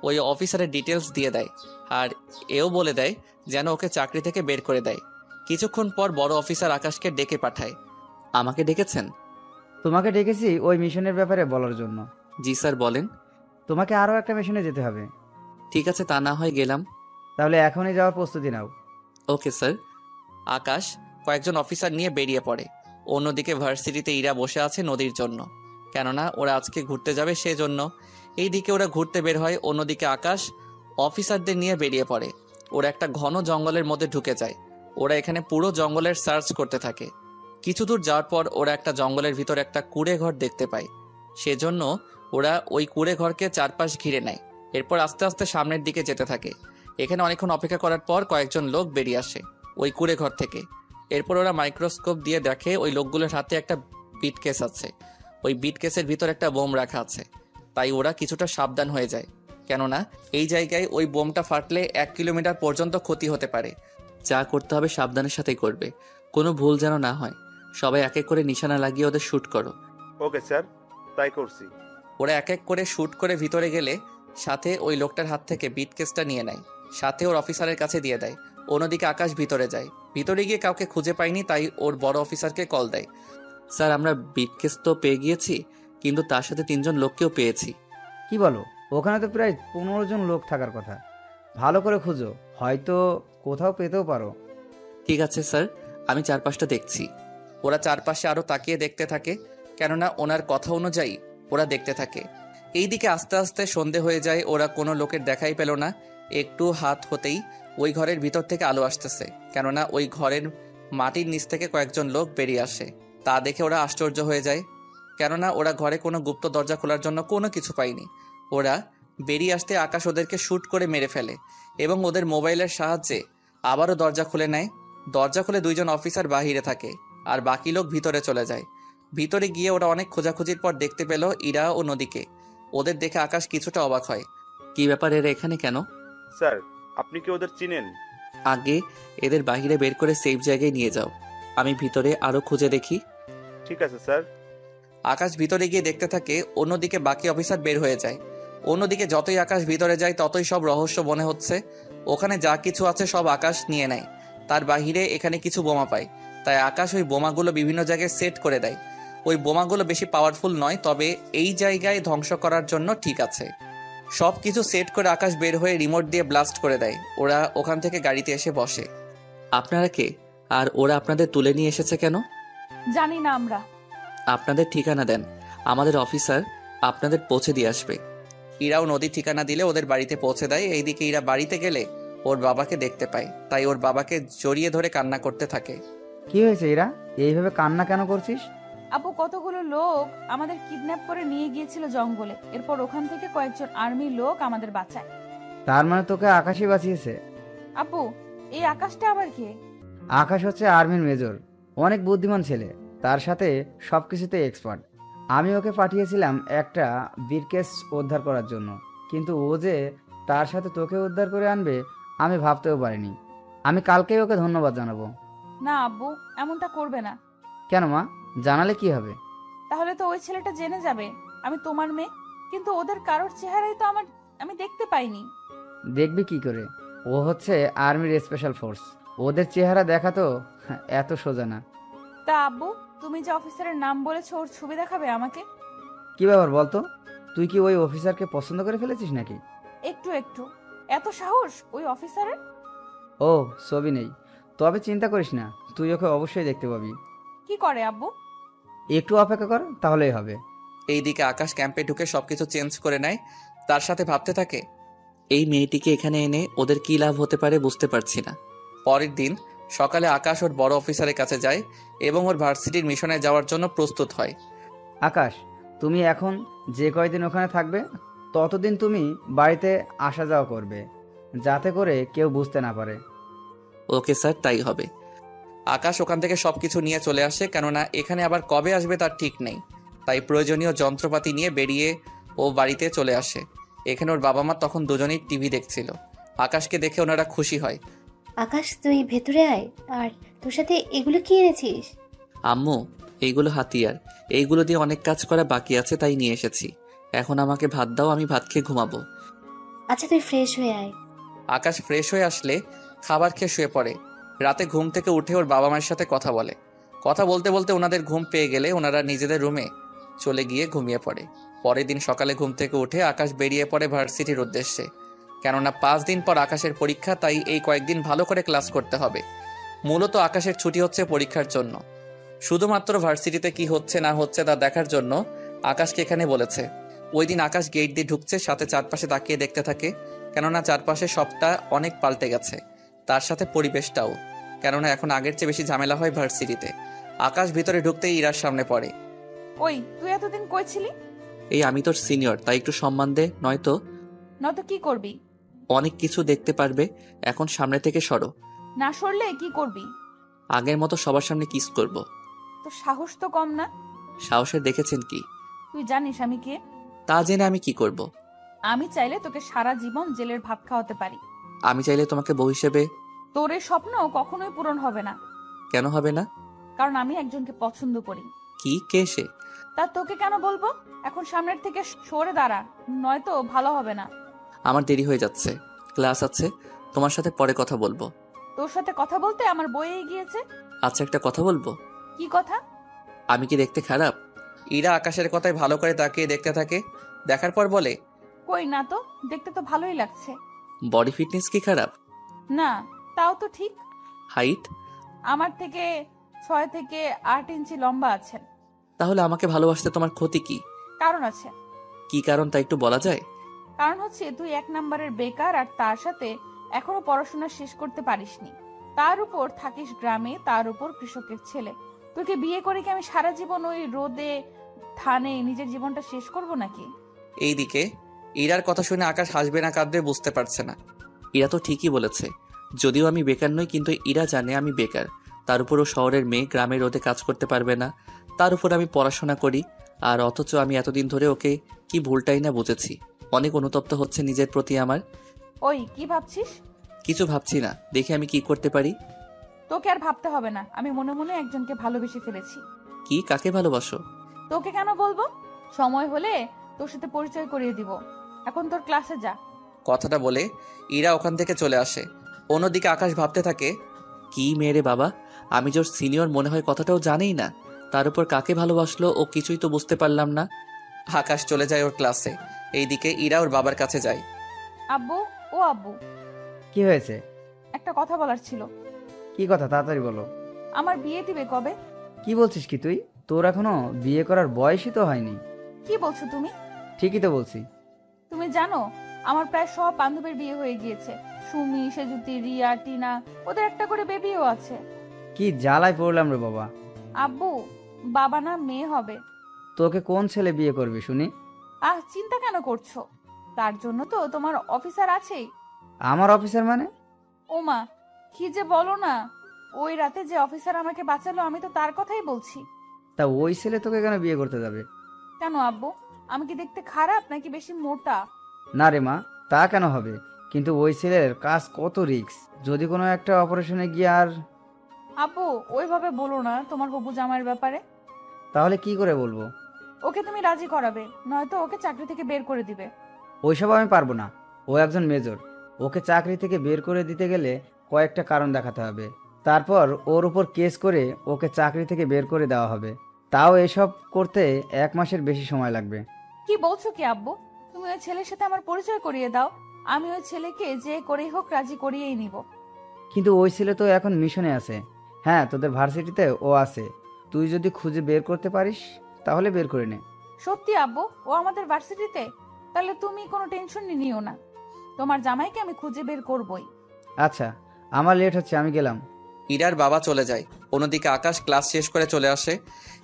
ওই অফিসারের ডিটেলস দিয়ে দেয়, আর এও বলে দেয় যেন ওকে চাকরি থেকে বের করে দেয়। কিছুক্ষণ পর বড় অফিসার আকাশকে ডেকে পাঠায়। আমাকে ডেকেছেন? তোমাকে ডেকেছি ওই মিশনের ব্যাপারে বলার জন্য। জি স্যার, বলেন। তোমাকে আরও একটা মিশনে যেতে হবে। ঠিক আছে, তা না হয় গেলাম। তাহলে এখনই যাওয়ার প্রস্তুতি নাও। Okay sir. আকাশ কয়েকজন অফিসার নিয়ে বেরিয়ে পড়ে। অন্যদিকে ভার্সিটিতে ইরা বসে আছে নদীর জন্য, কেননা ওরা আজকে ঘুরতে যাবে সেজন্য। এইদিকে ওরা ঘুরতে বের হয়, অন্যদিকে আকাশ অফিসারদের নিয়ে বেরিয়ে পড়ে। ওরা একটা ঘন জঙ্গলের মধ্যে ঢুকে যায়। ওরা এখানে পুরো জঙ্গলের সার্চ করতে থাকে। কিছু দূর যাওয়ার পর ওরা একটা জঙ্গলের ভিতর একটা কুঁড়ে ঘর দেখতে পায়। সেজন্য ওরা ওই কুঁড়ে ঘরকে চারপাশ ঘিরে নেয়। এরপর আস্তে আস্তে সামনের দিকে যেতে থাকে। এখানে অনেকক্ষণ অপেক্ষা করার পর কয়েকজন লোক বেরিয়ে আসে ওই কুঁড়ে ঘর থেকে। এরপর ওরা মাইক্রোস্কোপ দিয়ে দেখে ওই লোকগুলোর হাতে একটা বিট কেস আছে। ওই বিট কেসের ভিতর একটা বোম রাখা আছে। তাই ওরা কিছুটা সাবধান হয়ে যায়, কেননা এই জায়গায় ওই বোমটা ফাটলে 1 কিলোমিটার পর্যন্ত ক্ষতি হতে পারে। যা করতে হবে সাবধানের সাথেই করবে, কোনো ভুল যেন না হয়। সবাই এক এক করে নিশানা লাগিয়ে ওদের শ্যুট করো। ওকে স্যার, তাই করছি। ওরা এক এক করে শ্যুট করে ভিতরে গেলে সাথে ওই লোকটার হাত থেকে বিট কেসটা নিয়ে নেয়, সাথে ওর অফিসারের কাছে দিয়ে দেয়। অন্যদিকে আকাশ ভিতরে যায়। ভিতরে গিয়ে কাউকে খুঁজে পায়নি, তাই ওর বড় অফিসারকে কল দেয়। স্যার, আমরা বিট কেস তো পেয়ে গিয়েছি, কিন্তু তার সাথে 3 জন লোককেও পেয়েছি। কি বলো? ওখানে তো প্রায় 15 জন লোক থাকার কথা। ভালো করে খুঁজো, হয়তো কোথাও পেতেও পারো। ঠিক আছে স্যার, আমি চারপাশটা দেখছি। ওরা চারপাশে আরও তাকিয়ে দেখতে থাকে, কেননা ওনার কথা অনুযায়ী ওরা দেখতে থাকে। এইদিকে আস্তে আস্তে সন্ধে হয়ে যায়। ওরা কোনো লোকের দেখাই পেল না। একটু হাত হতেই ওই ঘরের ভিতর থেকে আলো আসতেছে, কেননা ওই ঘরের মাটির নিচ থেকে কয়েকজন লোক বেরিয়ে আসে। তা দেখে ওরা আশ্চর্য হয়ে যায়, কেননা ওরা ঘরে কোনো গুপ্ত দরজা খোলার জন্য কোনো কিছু পায়নি। ওরা বেরিয়ে আসতে আকাশ ওদেরকে শ্যুট করে মেরে ফেলে এবং ওদের মোবাইলের সাহায্যে আবারও দরজা খুলে নেয়। দরজা খুলে 2 জন অফিসার বাহিরে থাকে, আর বাকি লোক ভিতরে চলে যায়। ভিতরে গিয়ে ওরা অনেক খোঁজাখুঁজির পর দেখতে পেল ইরা ও নদীকে। ওদের দেখে আকাশ কিছুটা অবাক হয়। কি ব্যাপার, এরা এখানে কেন? স্যার, আপনি কি ওদের চিনেন? আগে এদের বাইরে বের করে সেফ জায়গায় নিয়ে যাও, আমি ভিতরে আরো খুঁজে দেখি। ঠিক আছে স্যার। আকাশ ভিতরে গিয়ে দেখতে থাকে, অন্যদিকে বাকি অফিসার বের হয়ে যায়। অন্যদিকে যতই আকাশ ভিতরে যায় ততই সব রহস্য মনে হচ্ছে। ওখানে যা কিছু আছে সব আকাশ নিয়ে নেয়। তার বাহিরে এখানে কিছু বোমা পায়, তাই আকাশ ওই বোমাগুলো বিভিন্ন জায়গায় সেট করে দেয়। ওই বোমাগুলো বেশি পাওয়ারফুল নয়, তবে এই জায়গায় ধ্বংস করার জন্য ঠিক আছে। সব কিছু সেট করে আকাশ বের হয়ে রিমোট দিয়ে ব্লাস্ট করে দেয়। ওরা ওখান থেকে গাড়িতে এসে বসে। আপনারা কে? আর ওরা আপনাদের তুলে নিয়ে এসেছে কেন? জানি না আমরা। আপনাদের ঠিকানা দেন, আমাদের অফিসার আপনাদের পৌঁছে দিয়ে আসবে। ইরাও নদীর ঠিকানা দিলে ওদের বাড়িতে পৌঁছে দেয়। এইদিকে ইরা বাড়িতে গেলে ওর বাবাকে দেখতে পায়, তাই ওর বাবাকে জড়িয়ে ধরে কান্না করতে থাকে। কি হয়েছে এরা, এইভাবে কান্না কেন করছিস? আপু, কতগুলো লোক আমাদের কিডন্যাপ করে নিয়ে গিয়েছিল জঙ্গলে। এরপর ওখান থেকে কয়েকজন আর্মি লোক আমাদের বাঁচায়। তার মানে তোকে আকাশই বাঁচিয়েছে? আপু, এই আকাশটা আবার কে? আকাশ হচ্ছে আর্মির মেজর, অনেক বুদ্ধিমান ছেলে, তার সাথে সবকিছুতে এক্সপার্ট। আমি ওকে পাঠিয়েছিলাম একটা ব্রিফকেস উদ্ধার করার জন্য, কিন্তু ও যে তার সাথে তোকে উদ্ধার করে আনবে আমি ভাবতেও পারিনি। আমি কালকেই ওকে ধন্যবাদ জানাবো। না আব্বু, এমনটা করবে না। কেন মা, জানালে কি হবে? তাহলে তো ওই ছেলেটা জেনে যাবে আমি তোমার মেয়ে। কিন্তু ওদের কারোর চেহারাই তো আমি দেখতে পাইনি। দেখবি কি করে, ও হচ্ছে আর্মির স্পেশাল ফোর্স, ওদের চেহারা দেখা তো এত সোজা না। তা আব্বু, তুমি যে অফিসারের নাম বলেছো ওর ছবি দেখাবে আমাকে? কি ব্যাপার বলতো, তুই কি ওই অফিসারকে পছন্দ করে ফেলেছিস নাকি? একটু একটু। এত সাহস ওই অফিসারের? ও, ছবি নেই, তবে চিন্তা করিস না, তুই ওকে অবশ্যই দেখতে পাবি। কি করে আব্বু? একটু অপেক্ষা কর, তাহলেই হবে। এইদিকে আকাশ ক্যাম্পে ঢুকে সবকিছু চেঞ্জ করে নেয়। তার সাথে ভাবতে থাকে, এই মেয়েটিকে এখানে এনে ওদের কি লাভ হতে পারে বুঝতে পারছি না। পরের দিন সকালে আকাশ ওর বড় অফিসারের কাছে যায় এবং ওর ভার্সিটির মিশনে যাওয়ার জন্য প্রস্তুত হয়। আকাশ, তুমি এখন যে কয়দিন ওখানে থাকবে ততদিন তুমি বাড়িতে আসা যাওয়া করবে, যাতে করে কেউ বুঝতে না পারে। ওকে স্যার, তাই হবে। আকাশ ওখান থেকে সবকিছু নিয়ে চলে আসে, কেননা এখানে আবার কবে আসবে তার ঠিক নেই। তাই প্রয়োজনীয় যন্ত্রপাতি নিয়ে বেরিয়ে ও বাড়িতে চলে আসে। এখানে ওর বাবা মা তখন দুজনেই টিভি দেখছিল। আকাশকে দেখে ওনারা খুশি হয়। আকাশ, তুই ভেতরে আয়। আর তোর সাথে এগুলো কি এনেছিস? আম্মু, এইগুলো হাতিয়ার, এইগুলো দিয়ে অনেক কাজ করা বাকি আছে, তাই নিয়ে এসেছি। এখন আমাকে ভাত দাও, আমি ভাত খেয়ে ঘুমাবো। আচ্ছা, তুই ফ্রেশ হয়ে আয়। আকাশ ফ্রেশ হয়ে আসলে খাবার খেয়ে শুয়ে পড়ে। রাতে ঘুম থেকে উঠে ওর বাবা মায়ের সাথে কথা বলে। কথা বলতে বলতে ওনাদের ঘুম পেয়ে গেলে ওনারা নিজেদের রুমে চলে গিয়ে ঘুমিয়ে পড়ে। পরের দিন সকালে ঘুম থেকে উঠে আকাশ বেরিয়ে পড়ে ভার্সিটির উদ্দেশ্যে। কেননা 5 দিন পর আকাশের পরীক্ষা, তাই এই কয়েকদিন ভালো করে ক্লাস করতে হবে। মূলত আকাশের ছুটি হচ্ছে পরীক্ষার জন্য। শুধুমাত্র ভার্সিটিতে কি হচ্ছে না হচ্ছে তা দেখার জন্য আকাশকে এখানে বলেছে। ওই দিন আকাশ গেট দিয়ে ঢুকছে, সাথে চারপাশে তাকিয়ে দেখতে থাকে, কেননা চারপাশে সবটা অনেক পাল্টে গেছে, তার সাথে পরিবেশটাও। কেননা এখন আগের চেয়ে বেশি ঝামেলা হয় ভার্সিটিতে। আকাশ ভিতরে ঢুকতেই ইরার সামনে পড়ে। ওই, তুই এতদিন কই ছিলি? এই আমি তোর সিনিয়র, তাই একটু সম্মান দে, নয়তো কি করবি? অনেক কিছু দেখতে পারবে। এখন সামনে থেকে সরো। না সরলে কি করবি? আগের মতো সবার সামনে কিস করব। তো সাহস তো কম না। সাহসের দেখেছেন কি? তুই জানিস আমি কে? তা জেনে আমি কি করব? আমি চাইলে তোকে সারা জীবন জেলের ভাত খাওয়াতে পারি। আমি চাইলে তোমাকে বউ হিসেবে। তোর এই স্বপ্ন কখনোই পূরণ হবে না। কেন হবে না? কারণ আমি একজনকে পছন্দ করি। কি, কে সে? তা তোকে কেন বলবো? এখন সামনের থেকে সরে দাঁড়া, নয়তো ভালো হবে না। আমার দেরি হয়ে যাচ্ছে, ক্লাস আছে, তোমার সাথে পরে কথা বলবো। তোর সাথে কথা বলতে আমার বইয়ে গিয়েছে। আচ্ছা, একটা কথা বলবো। কি কথা? আমি কি দেখতে খারাপ? ইরা আকাশের কথায় ভালো করে তাকিয়ে দেখতে থাকে। দেখার পর বলে, কই না তো, দেখতে তো ভালোই লাগছে। বডি ফিটনেস কি খারাপ? না, তাও তো ঠিক। হাইট? আমার থেকে 6 থেকে 8 ইঞ্চি লম্বা আছেন। তাহলে আমাকে ভালোবাসতে তোমার ক্ষতি কি? কারণ আছে। কি কারণ তা একটু বলা যায়? কারণ হচ্ছে তুই 1 নম্বরের বেকার, আর তার সাথে এখনো পড়াশোনা শেষ করতে পারিসনি। তার উপর থাকিস গ্রামে, তার উপর কৃষকের ছেলে। তোকে বিয়ে করে কি আমি সারা জীবন ওই রোদে ধানে নিজের জীবনটা শেষ করব নাকি? এইদিকে ইরার কথা শুনে আকাশ হাসবে না কাঁদবে বুঝতে পারছে না। ইরা তো ঠিকই বলেছে, যদিও আমি বেকার নই, কিন্তু ইরা জানে আমি বেকার। তার উপরও শহরের মেয়ে, গ্রামের রোদে কাজ করতে পারবে না। তার উপর আমি পড়াশোনা করি, আর অথচ আমি এতদিন ধরে ওকে কি ভুলটাই না বুঝেছি। অনেক অনুতপ্ত হচ্ছে নিজের প্রতি আমার। ওই, কি ভাবছিস? কিছু ভাবছি না, দেখি আমি কি করতে পারি। তোকে আর ভাবতে হবে না, আমি মনে মনে একজনকে ভালোবেসে ফেলেছি। কি, কাকে ভালোবাসো? তোকে কেন বলবো, সময় হলে তোর সাথে পরিচয় করিয়ে দিব। এখন তোর ক্লাসে যা। কথাটা বলে ইরা ওখান থেকে চলে আসে। অন্যদিকে আকাশ ভাবতে থাকে, কি মেয়ে রে বাবা, আমি যে ওর সিনিয়র মনে হয় কথাটাও জানেই না, তার উপর কাকে ভালোবাসলো ও কিছুই তো বুঝতে পারলাম না। আকাশ চলে যায় ওর ক্লাসে। এইদিকে ইরা ওর বাবার কাছে যায়। আব্বু, ও আব্বু, কি হয়েছে? একটা কথা বলার ছিল। কি কথা, তাড়াতাড়ি বলো। আমার বিয়ে দিবে কবে? কি বলছিস কি তুই? তোর এখনো বিয়ে করার বয়সই তো হয়নি। কি বলছো তুমি? ঠিকই তো বলছি। তুমি জানো আমার প্রায় সব বান্ধবীর বিয়ে হয়ে গিয়েছে। সুমি, সেজুতি, রিয়া, টিনা, ওদের একটা করে বেবিও আছে। কি জ্বালায় পড়লাম রে বাবা। আব্বু, বাবা না মেয়ে হবে। তোকে কোন ছেলে বিয়ে করবে শুনি? চিন্তা কেন করছো? তার জন্য তো তোমার অফিসার আছেই। আমার অফিসার মানে? ওমা, কি যে বলো না। ওই রাতে যে অফিসার আমাকে বাঁচালো, আমি তো তার কথাই বলছি। তা ওই ছেলে তোকে কেন বিয়ে করতে যাবে? কেন আব্বু, আমি কি দেখতে খারাপ নাকি বেশি মোটা? না রে মা, তা কেন হবে? কিন্তু ওই ছেলের কাজ কত রিস্ক, যদি কোনো একটা অপারেশনে গিয়ে আর। আব্বু, ওইভাবে বলো না তোমার হবু জামাইয়ের ব্যাপারে। তাহলে কি করে বলবো? ওকে তুমি রাজি করাবে, নয়তো ওকে চাকরি থেকে বের করে দিবে। ওইসব আমি পারবো না। ও একজন মেজর, ওকে চাকরি থেকে বের করে দিতে গেলে কয়েকটা কারণ দেখাতে হবে। তারপর ওর উপর কেস করে ওকে চাকরি থেকে বের করে দেওয়া হবে। তাও এসব করতে 1 মাসের বেশি সময় লাগবে। কি বলছো কি আব্বু? তুমি ওই ছেলের সাথে আমার পরিচয় করিয়ে দাও, আমি ওই ছেলেকে যে করেই হোক রাজি করিয়েই নিব। কিন্তু ওই ছেলে তো এখন মিশনে আছে। হ্যাঁ, তোদের ভার্সিটিতে ও আছে। তুই যদি খুঁজে বের করতে পারিস তাহলে বের করে নে। সত্যি আব্বু, ও আমাদের ভার্সিটিতে? তাহলে তুমি কোনো টেনশন নিও না, তোমার জামাইকে আমি খুঁজে বের করবই। আচ্ছা, আমার লেট হচ্ছে, আমি গেলাম। ইরার বাবা চলে যায়। অন্যদিকে আকাশ ক্লাস শেষ করে চলে আসে।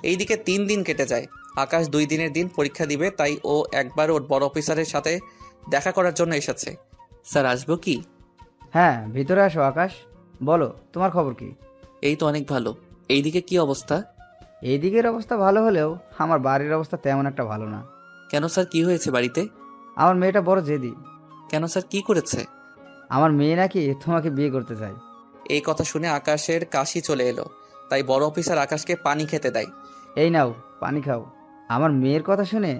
এইদিকে 3 দিন কেটে যায়। আকাশ 2 দিনের দিন পরীক্ষা দিবে, তাই ও একবার ওর বড় অফিসারের সাথে দেখা করার জন্য এসেছে। স্যার, আসবো কি? হ্যাঁ, ভিতরে আসো আকাশ। বলো, তোমার খবর কি? এই তো অনেক ভালো। এইদিকে কি অবস্থা? এইদিকের অবস্থা ভালো হলেও আমার বাড়ির অবস্থা তেমন একটা ভালো না। কেন স্যার, কি হয়েছে বাড়িতে? আমার মেয়েটা বড় জেদি। কেন স্যার, কি করেছে? আমার মেয়ে নাকি তোমাকে বিয়ে করতে চায়। এই কথা শুনে আকাশের কাশি চলে এলো, তাই বড় অফিসার আকাশকে পানি খেতে দেয়। এই নাও, পানি খাও। আমার মেয়ের কথা শুনে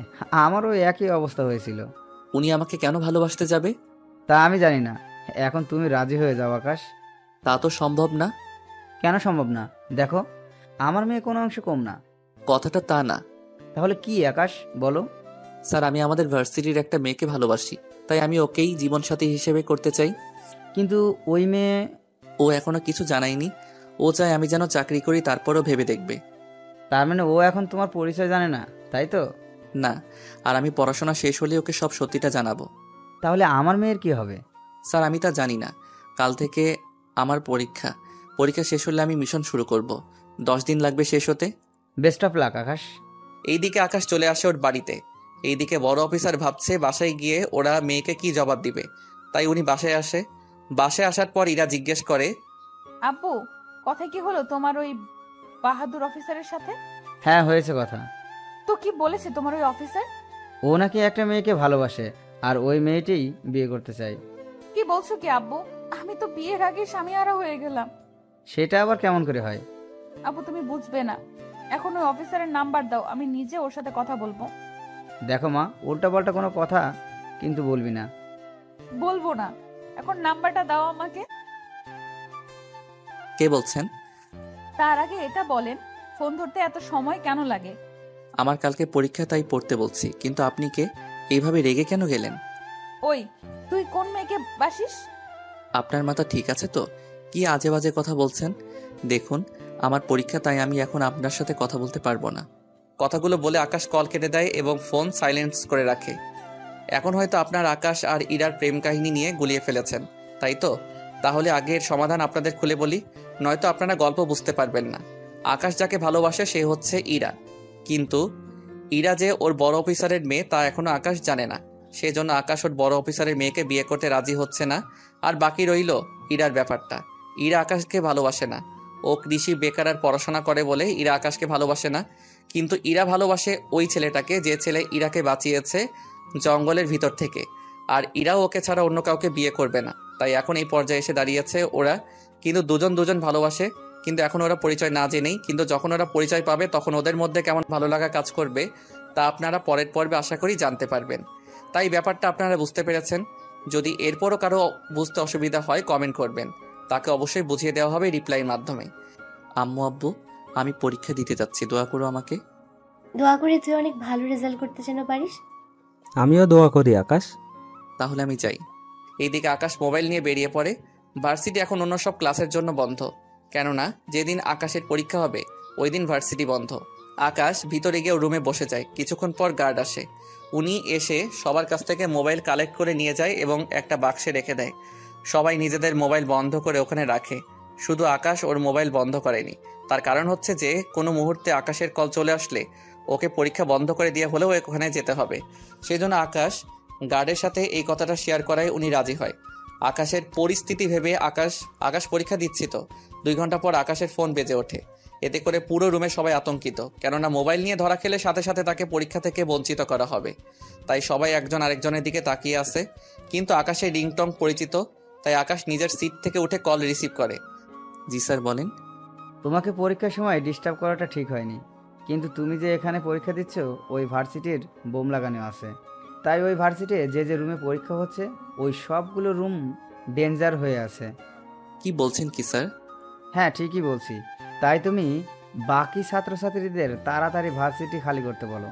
আমারও একই অবস্থা হয়েছিল। উনি আমাকে কেন ভালোবাসতে যাবে? তা আমি জানি না। এখন তুমি রাজি হয়ে যাও আকাশ। তা তো সম্ভব না। কেন সম্ভব না? দেখো, আমার মেয়ে কোনো অংশ কম না। কথাটা তা না। তাহলে কি আকাশ, বলো। স্যার, আমি আমাদের ভার্সিটির একটা মেয়েকে ভালোবাসি, তাই আমি ওকেই জীবনসাথী হিসেবে করতে চাই। কিন্তু ওই মেয়ে। ও এখনো কিছু জানায়নি। ও চায় আমি যেন চাকরি করি, তারপরও ভেবে দেখবে। তার মানে ও এখন তোমার পরিচয় জানে না, তাই তো? না, আর আমি পড়াশোনা শেষ হলে ওকে সব সত্যিটা জানাবো। তাহলে আমার মেয়ের কি হবে? স্যার, আমি তা জানি না। কাল থেকে আমার পরীক্ষা শেষ হলে আমি মিশন শুরু করব। 10 দিন লাগবে শেষ হতে। বেস্ট অফ লাক আকাশ। এইদিকে আকাশ চলে আসে ওর বাড়িতে। এইদিকে বড় অফিসার ভাবছে বাসায় গিয়ে ওরা মেয়েকে কি জবাব দিবে, তাই উনি বাসায় আসে। বাসায় আসার পর ইরা জিজ্ঞেস করে, আব্বু, কথা কি হলো তোমার ওই বাহাদুর অফিসারের সাথে? হ্যাঁ, হয়েছে কথা। তো কি বলেছে তোমার ওই অফিসার? ও নাকি একটা মেয়েকে ভালোবাসে, আর ওই মেয়েটিই বিয়ে করতে চায়। কি বলছো কি আব্বু? আমি তো বিয়ের আগে স্বামীহারা হয়ে গেলাম। সেটা আবার কেমন করে হয়? আব্বু, তুমি বুঝবে না। এখন ওই অফিসারের নাম্বার দাও, আমি নিজে ওর সাথে কথা বলবো। দেখো মা, উল্টাপাল্টা কোনো কথা কিন্তু বলবি না। বলবো না। এখন নাম্বারটা দাও আমাকে। কে বলছেন? তার আগে এটা বলেন, ফোন ধরতে এত সময় কেন লাগে? আমার কালকে পরীক্ষা, তাই পড়তে বলছি। কিন্তু আপনি কে? এইভাবে রেগে কেন গেলেন? ওই, তুই কোন মেয়েকে বাসিস? আপনার মাথা ঠিক আছে তো? কি আজে বাজে কথা বলছেন? দেখুন, আমার পরীক্ষা, তাই আমি এখন আপনার সাথে কথা বলতে পারবো না। কথাগুলো বলে আকাশ কল কেটে দেয় এবং ফোন সাইলেন্স করে রাখে। এখন হয়তো আপনার আকাশ আর ইরার প্রেম কাহিনী নিয়ে গুলিয়ে ফেলেছেন, তাই তো? তাহলে আগের সমাধান আপনাদের খুলে বলি, নয়তো আপনারা গল্প বুঝতে পারবেন না। আকাশ যাকে ভালোবাসে সে হচ্ছে ইরা, কিন্তু ইরা যে ওর বড় অফিসারের মেয়ে তা এখনো আকাশ জানে না। সেজন্য আকাশ ওর বড় অফিসারের মেয়েকে বিয়ে করতে রাজি হচ্ছে না। আর বাকি রইল ইরার ব্যাপারটা। ইরা আকাশকে ভালোবাসে না। ও কৃষি বেকার আর পড়াশোনা করে বলে ইরা আকাশকে ভালোবাসে না। কিন্তু ইরা ভালোবাসে ওই ছেলেটাকে, যে ছেলে ইরাকে বাঁচিয়েছে জঙ্গলের ভিতর থেকে। আর ইরাও ওকে ছাড়া অন্য কাউকে বিয়ে করবে না। তাই এখন এই পর্যায়ে এসে দাঁড়িয়েছে ওরা। কিন্তু দুজন দুজন ভালোবাসে, কিন্তু এখন ওরা পরিচয় না জেনেই, কিন্তু যখন ওরা পরিচয় পাবে তখন ওদের মধ্যে কেমন ভালো লাগা কাজ করবে তা আপনারা পরের পর্বে আশা করি জানতে পারবেন। তাই ব্যাপারটা আপনারা বুঝতে পেরেছেন। যদি এরপরও কারো বুঝতে অসুবিধা হয় কমেন্ট করবেন, তাকে অবশ্যই বুঝিয়ে দেওয়া হবে রিপ্লাইয়ের মাধ্যমে। আম্মু আব্বু, আমি পরীক্ষা দিতে যাচ্ছি, দোয়া করো আমাকে। দোয়া করে তুই অনেক ভালো রেজাল্ট করতে যেন পারিস। আমিও দোয়া করি আকাশ। তাহলে আমি যাই। এইদিকে আকাশ মোবাইল নিয়ে বেরিয়ে পড়ে। ভার্সিটি এখন অন্য সব ক্লাসের জন্য বন্ধ, কেননা যেদিন আকাশের পরীক্ষা হবে ওই দিন ভার্সিটি বন্ধ। আকাশ ভিতরে গিয়ে রুমে বসে যায়। কিছুক্ষণ পর গার্ড আসে। উনি এসে সবার কাছ থেকে মোবাইল কালেক্ট করে নিয়ে যায় এবং একটা বাক্সে রেখে দেয়। সবাই নিজেদের মোবাইল বন্ধ করে ওখানে রাখে, শুধু আকাশ ওর মোবাইল বন্ধ করেনি। তার কারণ হচ্ছে যে কোনো মুহূর্তে আকাশের কল চলে আসলে ওকে পরীক্ষা বন্ধ করে দিয়ে হলেও ওখানে যেতে হবে। সেই জন্য আকাশ গার্ডের সাথে এই কথাটা শেয়ার করায় উনি রাজি হয়। আকাশের পরিস্থিতি ভেবে আকাশ পরীক্ষা দিচ্ছি তো 2 ঘন্টা পর আকাশের ফোন বেজে ওঠে। এতে করে পুরো রুমে সবাই আতঙ্কিত, কেননা মোবাইল নিয়ে ধরা খেলে সাথে সাথে তাকে পরীক্ষা থেকে বঞ্চিত করা হবে। তাই সবাই একজন আরেকজনের দিকে তাকিয়ে আছে। কিন্তু আকাশের রিংটং পরিচিত, তাই আকাশ নিজের সিট থেকে উঠে কল রিসিভ করে। জি স্যার, বলেন। তোমাকে পরীক্ষার সময় ডিস্টার্ব করাটা ঠিক হয়নি, কিন্তু তুমি যে এখানে পরীক্ষা দিচ্ছ ওই ভার্সিটির বোম লাগানো আছে। তাই ওই ভার্সিটি যে রুমে পরীক্ষা হচ্ছে ওই সবগুলো রুম ডেঞ্জার হয়ে আছে। কি বলছেন কি স্যার? হ্যাঁ, ঠিকই বলছি। তাই তুমি বাকি ছাত্রছাত্রীদের তাড়াতাড়ি ভার্সিটি খালি করতে বলো।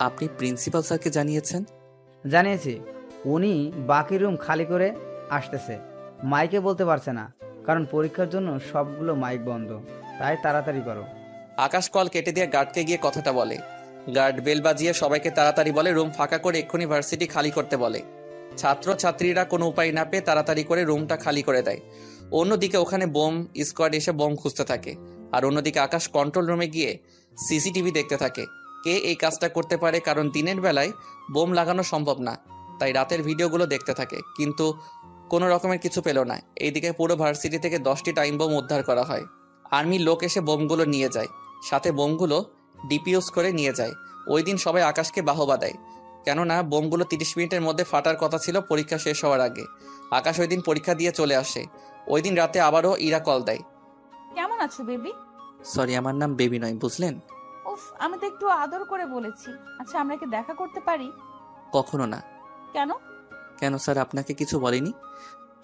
আপনি প্রিন্সিপাল স্যারকে জানিয়েছেন? জানিয়েছি, উনি বাকি রুম খালি করে আসতেছে। মাইকে বলতে পারছে না, কারণ পরীক্ষার জন্য সবগুলো মাইক বন্ধ। তাই তাড়াতাড়ি করো। আকাশ কল কেটে দিয়ে গার্ডকে গিয়ে কথাটা বলে। গার্ড বেল বাজিয়ে সবাইকে তাড়াতাড়ি বলে রুম ফাঁকা করে এক্ষুনি ভার্সিটি খালি করতে বলে। ছাত্রছাত্রীরা কোনো উপায় না পেয়ে তাড়াতাড়ি করে রুমটা খালি করে দেয়। অন্যদিকে ওখানে বোম স্কোয়াড এসে বোম খুঁজতে থাকে, আর অন্যদিকে আকাশ কন্ট্রোল রুমে গিয়ে সিসিটিভি দেখতে থাকে কে এই কাজটা করতে পারে, কারণ দিনের বেলায় বোম লাগানো সম্ভব না। তাই রাতের ভিডিওগুলো দেখতে থাকে, কিন্তু কোনো রকমের কিছু পেল না। এইদিকে পুরো ভার্সিটি থেকে 10টি টাইম বোম উদ্ধার করা হয়। আর্মির লোক এসে বোমগুলো নিয়ে যায়, সাথে বোমগুলো ডিপিউজ করে নিয়ে যায়। ওই দিন সবাই আকাশকে বাহবা দেয়, কেননা বোমগুলো 30 মিনিটের মধ্যে ফাটার কথা ছিল পরীক্ষা শেষ হওয়ার আগে। আকাশ ওই দিন পরীক্ষা দিয়ে চলে আসে। ওই দিন রাতে আবারও ইরা কল দেয়। কেমন আছো বেবি? সরি, আমার নাম বেবি নয়, বুঝলেন? উফ, আমি তো একটু আদর করে বলেছি। আচ্ছা, আমরা কি দেখা করতে পারি? কখনো না। কেন? কেন স্যার, আপনাকে কিছু বলেনি?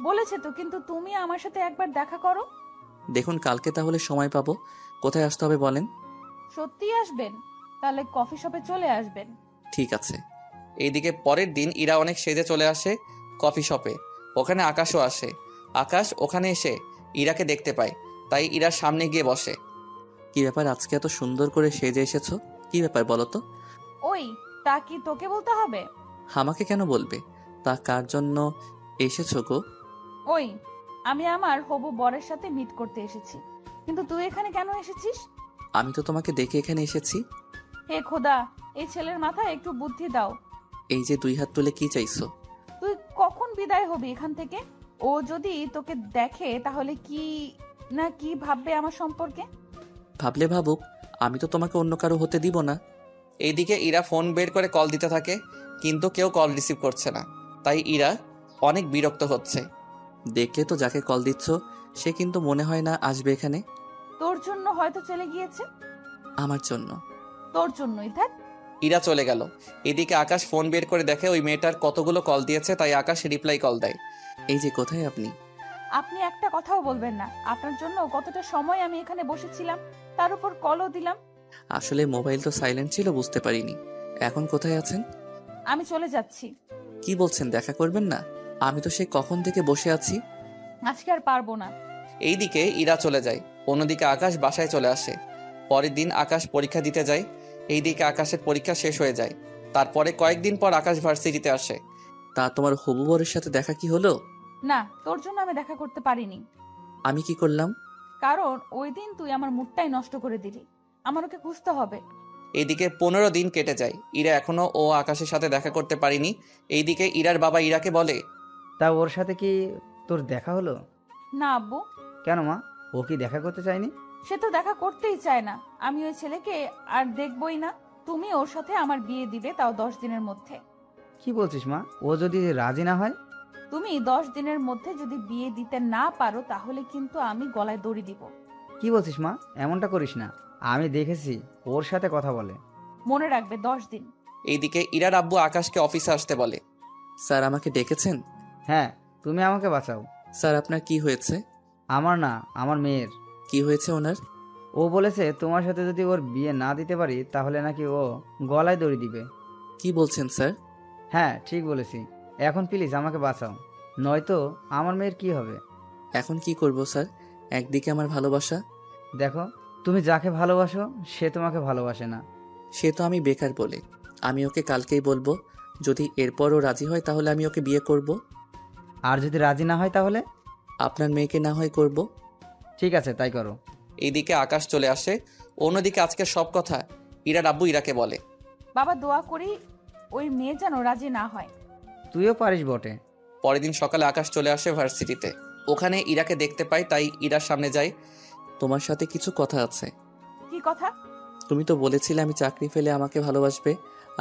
বলেছে তো, কিন্তু তুমি আমার সাথে একবার দেখা করো। দেখুন, কালকে তাহলে সময় পাবো। কোথায় আসতে হবে বলেন? সত্যিই আসবেন? তাহলে কফি শপে চলে আসবেন। ঠিক আছে। এইদিকে পরের দিন ইরা অনেক সেজে চলে আসে কফি শপে। ওখানে আকাশও আসে। আকাশ ওখানে এসে ইরাকে দেখতে পায়, তাই ইরার সামনে গিয়ে বসে। কি ব্যাপার, আজকে এত সুন্দর করে সেজে এসেছো? কি ব্যাপার বলো তো? ওই, তা কি তোকে বলতে হবে? আমাকে কেন বলবে? তা কার জন্য এসেছো গো? ওই, আমি আমার হবু বরের সাথে মিট করতে এসেছি। কিন্তু তুই এখানে কেন এসেছিস? আমি তো তোমাকে দেখে এখানে এসেছি। হে খোদা, এই ছেলের মাথায় একটু বুদ্ধি দাও। এই যে 2 হাত তুলে কি চাইছো? তুই কখন বিদায় হবি এখান থেকে? ও যদি তোকে দেখে তাহলে কি না কি ভাববে আমার সম্পর্কে? ভাবলে ভাবুক, আমি তো তোমাকে অন্য কারো হতে দিব না। এইদিকে ইরা ফোন বের করে কল দিতে থাকে, কিন্তু কেউ কল রিসিভ করছে না। তাই ইরা অনেক বিরক্ত হচ্ছে। দেখলে তো যাকে কল দিচ্ছ সে কিন্তু মনে হয় না আসবে এখানে। তোর জন্য হয়তো চলে গিয়েছে। আমার জন্য? তোর জন্যই থাক। ইরা চলে গেল। এদিকে আকাশ ফোন বের করে দেখে ওই মেয়েটার কতগুলো কল দিয়েছে, তাই আকাশ রিপ্লাই কল দেয়। এই যে, কোথায় আপনি? আপনি একটা কথাও বলবেন না। আপনার জন্য কতটা সময় আমি এখানে বসেছিলাম, তার উপর কলও দিলাম। আসলে মোবাইল তো সাইলেন্ট ছিল, বুঝতে পারিনি। এখন কোথায় আছেন? আমি চলে যাচ্ছি। কি বলছেন, দেখা করবেন না? আমি তো সেই কখন থেকে বসে আছি। আজকে আর পারবো না। এইদিকে ইরা চলে যায়, অন্যদিকে আকাশ বাসায় চলে আসে। পরের দিন আকাশ পরীক্ষা দিতে যায়। এইদিকে আকাশের পরীক্ষা শেষ হয়ে যায়। তারপরে কয়েকদিন পর আকাশ ভার্সিটিতে আসে। তা তোমার হবু বরের সাথে দেখা কি হলো? না, তোর জন্য আমি দেখা করতে পারিনি। আমি কি করলাম? কারণ ওই দিন তুই আমার মুডটাই নষ্ট করে দিলি। আমার ওকে খুঁজতে হবে। এইদিকে 15 দিন কেটে যায়। ইরা এখনো ও আকাশের সাথে দেখা করতে পারিনি। এইদিকে ইরার বাবা ইরাকে বলে, তা ওর সাথে কি তোর দেখা হলো? না আব্বু। কেন মা, ও কি দেখা করতে চায়নি? সে তো দেখা করতেই চায় না। আমি ওই ছেলেকে আর দেখবই না। তুমি ওর সাথে আমার বিয়ে দিবে, তাও 10 দিনের মধ্যে। কি বলছিস মা, ও যদি রাজি না হয়? তুমি 10 দিনের মধ্যে যদি বিয়ে দিতে না পারো তাহলে কিন্তু আমি গলায় দড়ি দিব। কি বলছিস মা? এমনটা করিস না। আমি দেখেছি ওর সাথে কথা বলে। মনে রাখবে 10 দিন। এইদিকে ইরার আব্বু আকাশকে অফিসে আসতে বলে। স্যার আমাকে ডেকেছেন? হ্যাঁ, তুমি আমাকে বাঁচাও। স্যার আপনার কি হয়েছে? আমার না, আমার মেয়ের। কি হয়েছে ওনার? ও বলেছে তোমার সাথে যদি ওর বিয়ে না দিতে পারি তাহলে নাকি ও গলায় দড়ি দিবে। কি বলছেন স্যার? হ্যাঁ, ঠিক বলেছি। এখন প্লিজ আমাকে বাঁচাও, নয়তো আমার মেয়ের কি হবে। এখন কি করব স্যার? একদিকে আমার ভালোবাসা। দেখো, তুমি যাকে ভালোবাসো সে তোমাকে ভালোবাসে না। সে তো আমি বেকার বলে। আমি ওকে কালকেই বলবো। যদি এরপরও রাজি হয় তাহলে আমি ওকে বিয়ে করব। আর যদি রাজি না হয় তাহলে? আপনার মেয়েকে না হয় করব। ঠিক আছে, তাই করো। এইদিকে আকাশ চলে আসে। অন্যদিকে আজকে সব কথা ইরার আব্বু ইরাকে বলে। বাবা দোয়া করি ওই মেয়ে যেন রাজি না হয়। তুইও পারিস বটে। পরের দিন সকালে আকাশ চলে আসে ভার্সিটিতে। ওখানে ইরাকে দেখতে পায়, তাই ইরার সামনে যায়। তোমার সাথে কিছু কথা আছে। কি কথা? তুমি তো বলেছিলে আমি চাকরি ফেলে আমাকে ভালোবাসবে।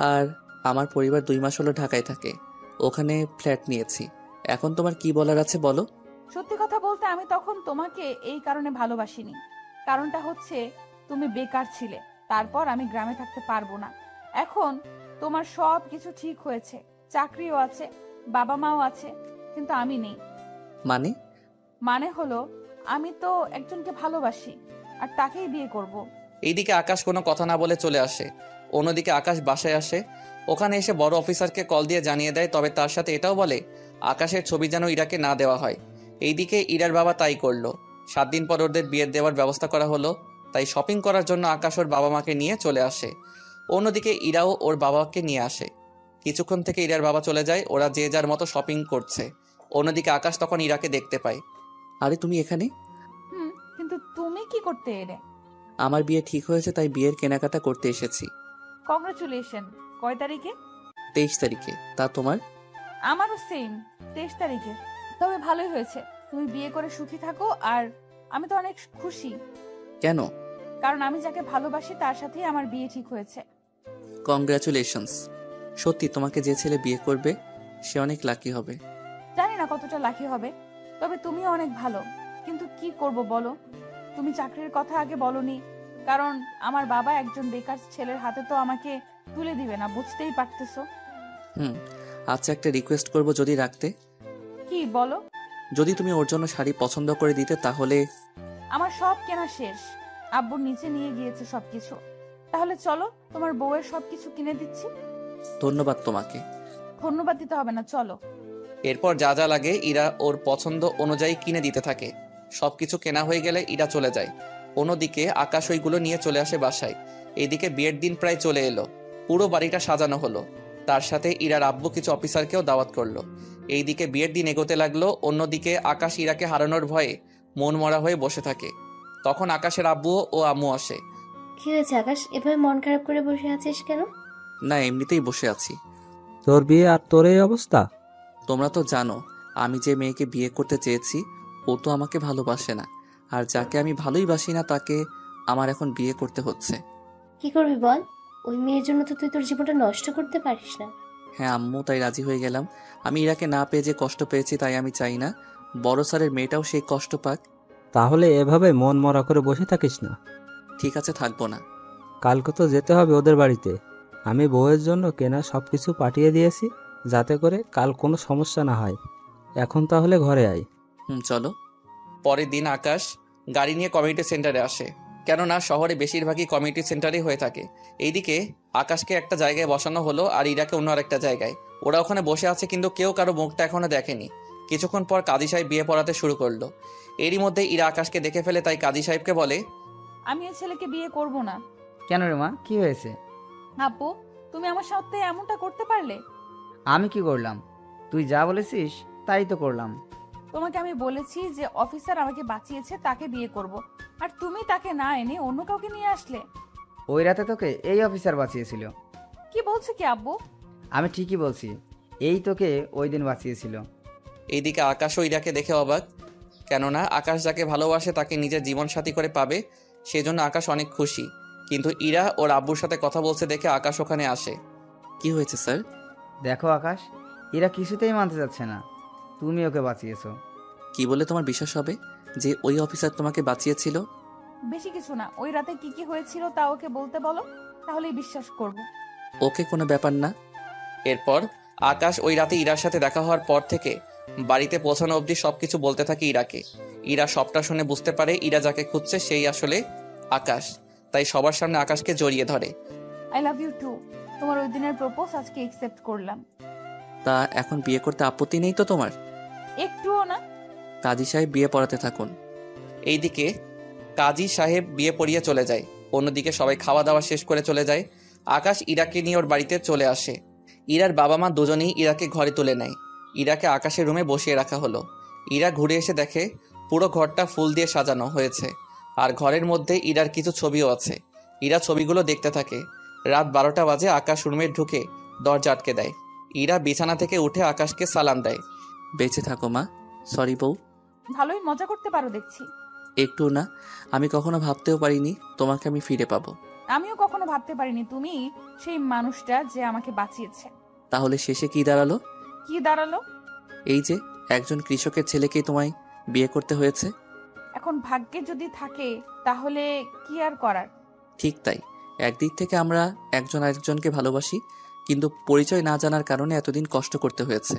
আর আমার পরিবার 2 মাস হলো ঢাকায় থাকে। ওখানে ফ্ল্যাট নিয়েছি। এখন তোমার কি বলার আছে বলো। সত্যি কথা বলতে আমি তখন তোমাকে এই কারণে ভালোবাসিনি। কারণটা হচ্ছে তুমি বেকার ছিলে, তারপর আমি গ্রামে থাকতে পারবো না। এখন তোমার সব কিছু ঠিক হয়েছে, চাকরিও আছে, বাবা মাও আছে, কিন্তু আমি নেই। মানে? মানে হলো আমি তো একজনকে ভালোবাসি আর তাকেই বিয়ে করব। এইদিকে আকাশ কোনো কথা না বলে চলে আসে। অন্যদিকে আকাশ বাসায় আসে। ওখানে এসে বড় অফিসারকে কল দিয়ে জানিয়ে দেয়, তবে তার সাথে এটাও বলে আকাশের ছবি যেন ইরাকে না দেওয়া হয়। এইদিকে ইরার বাবা তাই করলো। 7 দিন পর ওদের বিয়ের দেওয়ার ব্যবস্থা করা হলো। তাই শপিং করার জন্য আকাশ ওর বাবা মাকে নিয়ে চলে আসে। অন্যদিকে ইরাও ওর বাবাকে নিয়ে আসে। কিছুক্ষণ থেকে ইরার বাবা চলে যায়। ওরা যে যার মতো শপিং করছে। অন্যদিকে আকাশ তখন ইরাকে দেখতে পায়। আরে তুমি এখানে? কিন্তু তুমি কি করতে এলে? আমার বিয়ে ঠিক হয়েছে, তাই বিয়ের কেনাকাটা করতে এসেছি। কংগ্রাচুলেশন। কয় তারিখে? 23 তারিখে। তা তোমার? আমারও সেম, 23 তারিখে। তবে ভালোই হয়েছে, তুমি বিয়ে করে সুখী থাকো। আর আমি তো অনেক খুশি। কেন? কারণ আমি যাকে ভালোবাসি তার সাথেই আমার বিয়ে ঠিক হয়েছে। কংগ্রাচুলেশনস। সত্যি তোমাকে যে ছেলে বিয়ে করবে সে অনেক লাকি হবে। জানি না কতটা লাকি হবে, তবে তুমিও অনেক ভালো। কিন্তু কি করব বলো, তুমি চাকরির কথা আগে বলনি। কারণ আমার বাবা একজন বেকার ছেলের হাতে তো আমাকে তুলে দিবে না, বুঝতেই পারতেছো। আচ্ছা, একটা রিকোয়েস্ট করব, যদি রাখতে। কি বলো? যদি তুমি ওর জন্য শাড়ি পছন্দ করে দিতে তাহলে। আমার সব কেনা শেষ, আব্বুর নিচে নিয়ে গিয়েছে সবকিছু। তাহলে চলো, তোমার বউয়ের সবকিছু কিনে দিচ্ছি। ধন্যবাদ তোমাকে। ধন্যবাদ দিতে হবে না, চলো। এরপর যা যা লাগে ইরা ওর পছন্দ অনুযায়ী কিনে দিতে থাকে। সবকিছু কেনা হয়ে গেলে ইরা চলে যায়। অন্যদিকে আকাশ ওইগুলো নিয়ে চলে আসে বাসায়। এইদিকে বিয়ের দিন প্রায় চলে এলো। পুরো বাড়িটা সাজানো হলো। তার সাথে ইরার আব্বু কিছু অফিসারকেও দাওয়াত করলো। এইদিকে বিয়ের দিন এগোতে লাগলো। অন্যদিকে আকাশ ইরাকে হারানোর ভয়ে মন মরা হয়ে বসে থাকে। তখন আকাশের আব্বু ও আম্মু আসে। কি হয়েছে আকাশ, এভাবে মন খারাপ করে বসে আছিস কেন? না, এমনিতেই বসে আছি। তোর বিয়ে আর তোর এই অবস্থা? তোমরা তো জানো আমি যে মেয়েকে বিয়ে করতে চেয়েছি ও তো আমাকে ভালোবাসে না। আর যাকে আমি ভালোই বাসি না তাকে আমার এখন বিয়ে করতে হচ্ছে। কি করবি বল? ওই মেয়ের জন্য তো তুই তোর জীবনটা নষ্ট করতে পারিস না। হ্যাঁ আম্মু, তাই রাজি হয়ে গেলাম। আমি ইরাকে না পেয়ে যে কষ্ট পেয়েছি তাই আমি চাই না বড় স্যারের মেয়েটাও সেই কষ্ট পাক। তাহলে এভাবে মন মরা করে বসে থাকিস না। ঠিক আছে, থাকবো না। কালকে তো যেতে হবে ওদের বাড়িতে। আমি বউয়ের জন্য কেনা সব কিছু পাঠিয়ে দিয়েছি, যাতে করে কাল কোনো সমস্যা না হয়। এখন তাহলে ঘরে আয়। চলো। পরের দিন আকাশ গাড়ি নিয়ে কমিউনিটি সেন্টারে আসে। কেননা শহরে বেশিরভাগই কমিউনিটি সেন্টারই হয়ে থাকে। এইদিকে আকাশকে একটা জায়গায় বসানো হলো আর ইরাকে অন্য আরেকটা জায়গায়। ওরা ওখানে বসে আছে, কিন্তু কেউ কারো মুখটা এখনো দেখেনি। কিছুক্ষণ পর কাজী সাহেব বিয়ে পড়াতে শুরু করলো। এরই মধ্যে ইরা আকাশকে দেখে ফেলে, তাই কাজী সাহেবকে বলে, আমি এই ছেলেকে বিয়ে করব না। কেন রে মা, কি হয়েছে? আব্বু, তুমি আমার সাথে এমনটা করতে পারলে? আমি কি করলাম? তুই যা বলেছিস তাই তো করলাম। তোমাকে আমি বলেছি যে অফিসার আমাকে বাঁচিয়েছে তাকে বিয়ে করব, আর তুমি তাকে না এনে অন্য কাউকে নিয়ে আসলে। ওই রাতে তোকে এই অফিসার বাঁচিয়েছিল। কি বলছো কি আব্বু? আমি ঠিকই বলছি, এই তোকে ওই দিন বাঁচিয়েছিল। এইদিকে আকাশও ইরাকে দেখে অবাক। কেননা আকাশ যাকে ভালোবাসে তাকে নিজের জীবনসাথী করে পাবে, সেজন্য আকাশ অনেক খুশি। কিন্তু ইরা ওর আব্বুর সাথে কথা বলছে দেখে আকাশ ওখানে আসে। কি হয়েছে স্যার? দেখো আকাশ, এরা কিছুতেই মানতে যাচ্ছে না। তুমি ওকে বাঁচিয়েছো। কি বলে তোমার বিশ্বাস হবে যে ওই অফিসার তোমাকে বাঁচিয়েছিল? বেশি কিছু না, ওই রাতে কি কি হয়েছিল তা ওকে বলতে বলো, তাহলেই বিশ্বাস করব। ওকে, কোনো ব্যাপার না। এরপর আকাশ ওই রাতে ইরার সাথে দেখা হওয়ার পর থেকে বাড়িতে পৌঁছানো অবধি সবকিছু বলতে থাকে ইরাকে। ইরা সবটা শুনে বুঝতে পারে ইরা যাকে খুঁজছে সেই আসলে আকাশ, তাই সবার সামনে আকাশকে জড়িয়ে ধরে। I love you too. তোমার ওই দিনের প্রপোজ আজকে একসেপ্ট করলাম। তা এখন বিয়ে করতে আপত্তি নেই তো তোমার? একটুও না। কাজী সাহেব বিয়ে পড়াতে থাকুন। এইদিকে কাজী সাহেব বিয়ে পড়িয়ে চলে যায়, অন্যদিকে সবাই খাওয়া দাওয়া শেষ করে চলে যায়। আকাশ ইরাকে নিয়ে ওর বাড়িতে চলে আসে। ইরার বাবা মা দুজনেই ইরাকে ঘরে তুলে নেয়। ইরাকে আকাশের রুমে বসিয়ে রাখা হলো। ইরা ঘুরে এসে দেখে পুরো ঘরটা ফুল দিয়ে সাজানো হয়েছে, আর ঘরের মধ্যে ইরার কিছু ছবিও আছে। ইরা ছবিগুলো দেখতে থাকে। রাত 12টা বাজে। আকাশ রুমে ঢুকে দরজা আটকে দেয়। ইরা বিছানা থেকে উঠে আকাশকে সালাম দেয়। বেঁচে থাকো মা। সরি বউ। ভালোই মজা করতে পারো দেখছি। একটু না, আমি কখনো ভাবতেও পারিনি তোমাকে আমি ফিরে পাবো। আমিও কখনো ভাবতে পারিনি তুমি সেই মানুষটা যে আমাকে বাঁচিয়েছে। তাহলে শেষে কি দাঁড়ালো? কি দাঁড়ালো? এই যে একজন কৃষকের ছেলেকেই তোমায় বিয়ে করতে হয়েছে। এখন ভাগ্যে যদি থাকে তাহলে কি আর করার। ঠিক তাই, একদিক থেকে আমরা একজন আরেকজনকে ভালোবাসি, কিন্তু পরিচয় না জানার কারণে এতদিন কষ্ট করতে হয়েছে।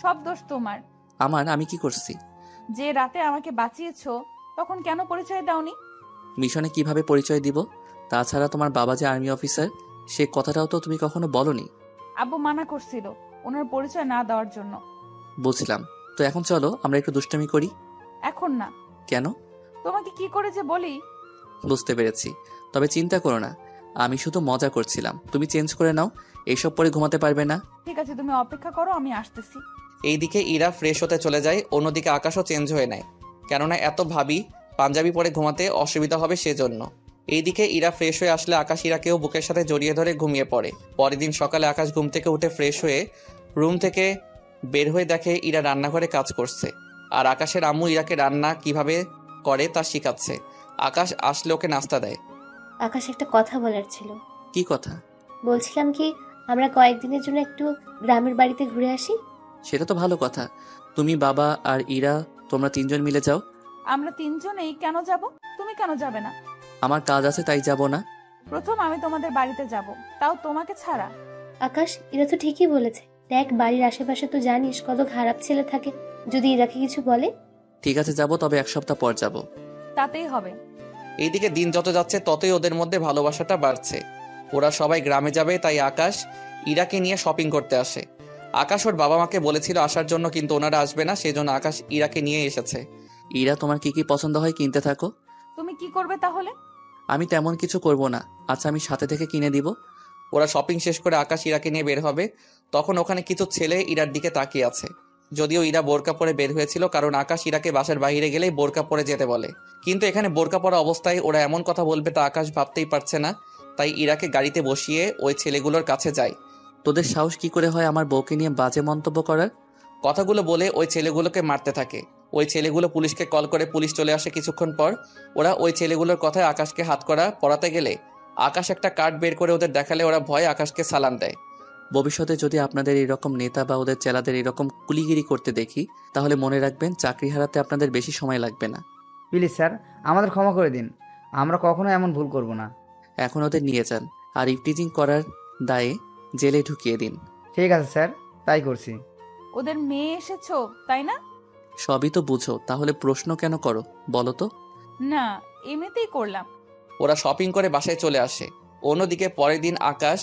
সব দোষ তোমার। আমি কি করছি? যে রাতে আমাকে বাঁচিয়েছো তখন কেন পরিচয় দাওনি? মিশনে কিভাবে পরিচয় দিব? তাছাড়া তোমার বাবা যে আর্মি অফিসার, সে কথাটাও তো তুমি কখনো বলনি। আব্বু মানা করছিল ওনার পরিচয় না দেওয়ার জন্য। বুঝলাম। তো এখন চলো আমরা একটু দুষ্টামি করি। এখন না। কেন? তোমাকে কি করে যে বলি। বুঝতে পেরেছি, তবে চিন্তা করো না, আমি শুধু মজা করছিলাম। তুমি চেঞ্জ করে নাও, এইসব পরে ঘুমাতে পারবে না। ঠিক আছে, তুমি অপেক্ষা করো, আমি আসতেছি। এইদিকে ইরা ফ্রেশ হতে চলে যায়, অন্যদিকে আকাশও চেঞ্জ হয়ে নেয়, কেননা এত ভাবি পাঞ্জাবি পরে ঘুমাতে অসুবিধা হবে সেজন্য। এইদিকে ইরা ফ্রেশ হয়ে আসলে আকাশ ইরাকেও বুকের সাথে জড়িয়ে ধরে ঘুমিয়ে পড়ে। পরের দিন সকালে আকাশ ঘুম থেকে উঠে ফ্রেশ হয়ে রুম থেকে বের হয়ে দেখে ইরা রান্নাঘরে কাজ করছে, আর আকাশের আম্মু ইরাকে রান্না কিভাবে করে তা শিখাচ্ছে। আকাশ আসলে ওকে নাস্তা দেয়। আকাশ, একটা কথা বলার ছিল। কি কথা? বলছিলাম কি, আমরা কয়েকদিনের জন্য একটু গ্রামের বাড়িতে ঘুরে আসি। সেটা তো ভালো কথা। তুমি, বাবা আর ইরা, তোমরা তিনজন মিলে যাও। আমরা তিনজনেই কেন যাব? তুমি কেন যাবে না? আমার কাজ আছে তাই যাব না। প্রথম আমি তোমাদের বাড়িতে যাব, তাও তোমাকে ছাড়া। আকাশ, এরা তো ঠিকই বলেছে। দেখ, বাড়ির আশেপাশে তো জানিস কত খারাপ ছেলে থাকে। যদি ইরাকে কিছু বলে? ঠিক আছে যাব, তবে এক সপ্তাহ পর যাব। তাতেই হবে। এইদিকে দিন যত যাচ্ছে ততই ওদের মধ্যে ভালোবাসাটা বাড়ছে। ওরা সবাই গ্রামে যাবে, তাই আকাশ ইরাকে নিয়ে শপিং করতে আসে। আকাশ ওর বাবা মাকে বলেছিল আসার জন্য, কিন্তু ওনারা আসবে না, সেজন্য আকাশ ইরাকে নিয়ে এসেছে। ইরা, তোমার কি কি পছন্দ হয় কিনতে থাকো। তুমি কি করবে তাহলে? আমি তেমন কিছু করব না। আচ্ছা, আমি সাথে থেকে কিনে দিব। ওরা শপিং শেষ করে আকাশ ইরাকে নিয়ে বের হবে, তখন ওখানে কিছু ছেলে ইরার দিকে তাকিয়ে আছে। যদিও ইরা বোরকা পরে বের হয়েছিল, কারণ আকাশ ইরাকে বাসার বাইরে গেলেই বোরকা পরে যেতে বলে। কিন্তু এখানে বোরকা পরা অবস্থায় ওরা এমন কথা বলবে তা আকাশ ভাবতেই পারছে না, তাই ইরাকে গাড়িতে বসিয়ে ওই ছেলেগুলোর কাছে যায়। তোদের সাহস কি করে হয় আমার বউকে নিয়ে বাজে মন্তব্য করার? কথাগুলো বলে ওই ছেলেগুলোকে মারতে থাকে। ওই ছেলেগুলো পুলিশকে কল করে, পুলিশ চলে আসে কিছুক্ষণ পর। ওরা ওই ছেলেগুলোর কথায় আকাশকে হাতকড়া পরাতে গেলে আকাশ একটা কার্ড বের করে ওদের দেখালে ওরা ভয়ে আকাশকে সালাম দেয়। ভবিষ্যতে যদি আপনাদের এরকম নেতা বা ওদের চেলাদের এরকম কুলিগিরি করতে দেখি, তাহলে মনে রাখবেন চাকরি হারাতে আপনাদের বেশি সময় লাগবে না। প্লিজ স্যার, আমাদের ক্ষমা করে দিন। আমরা কখনো এমন ভুল করব না। এখন ওদের নিয়ে যান, আর ইফটিজিং করার দায়ে জেলে ঢুকিয়ে দিন। ঠিক আছে স্যার, তাই করছি। ওদের মেয়ে এসেছো তাই না? সবই তো বুঝো, তাহলে প্রশ্ন কেন করো বলো তো? না, এমনিতেই করলাম। ওরা শপিং করে বাসায় চলে আসে। অন্যদিকে পরের দিন আকাশ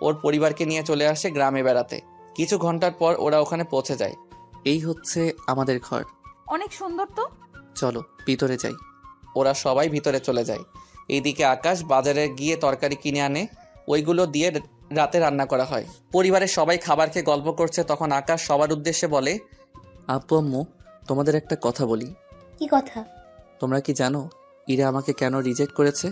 ওর পরিবারকে নিয়ে চলে আসে গ্রামে বেড়াতে। কিছু ঘন্টার পর ওরা ওখানে পৌঁছে যায়। এই হচ্ছে আমাদের ঘর। অনেক সুন্দর তো। চলো ভিতরে যাই। ওরা সবাই ভিতরে চলে যায়। এইদিকে আকাশ বাজারে গিয়ে তরকারি কিনে আনে, ওইগুলো দিয়ে রাতে রান্না করা হয়। পরিবারের সবাই খাবার খেয়ে গল্প করছে, তখন আকাশ সবার উদ্দেশ্যে বলে, আপু আম্মু, তোমাদের একটা কথা বলি। কি কথা? তোমরা কি জানো ইরা আমাকে কেন রিজেক্ট করেছে?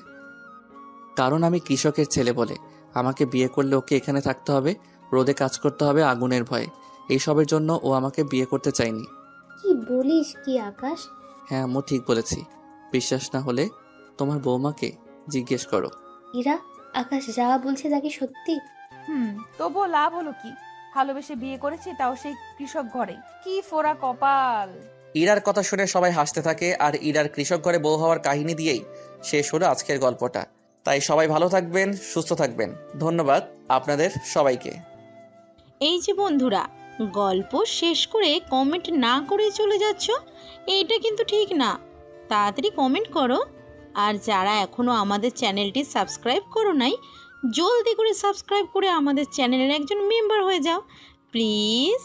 কারণ আমি কৃষকের ছেলে বলে। আমাকে বিয়ে করলে ওকে এখানে থাকতে হবে, রোদে কাজ করতে হবে আগুনের ভয়ে। এইসবের জন্য ও আমাকে বিয়ে করতে চায়নি। কি বলিস কি আকাশ? হ্যাঁ আম্মু, ঠিক বলেছি। বিশ্বাস না হলে তোমার বৌমাকে জিজ্ঞেস করো। ইরা, আকাশ যা বলছে তা কি সত্যি? তবুও লাভ হলো কি? ভালোবেসে বিয়ে করেছি, তাও সেই কৃষক ঘরে। কি ফোড়া কপাল। ইরার কথা শুনে সবাই হাসতে থাকে আর ইরার কৃষক ঘরে বউ হওয়ার কাহিনী দিয়েই শেষ হলো আজকের গল্পটা। তাই সবাই ভালো থাকবেন, সুস্থ থাকবেন। ধন্যবাদ আপনাদের সবাইকে। এই যে বন্ধুরা, গল্প শেষ করে কমেন্ট না করে চলে যাচ্ছ, এইটা কিন্তু ঠিক না। তাড়াতাড়ি কমেন্ট করো। আর যারা এখনও আমাদের চ্যানেলটি সাবস্ক্রাইব করো নাই, জলদি করে সাবস্ক্রাইব করে আমাদের চ্যানেলের একজন মেম্বার হয়ে যাও প্লিজ।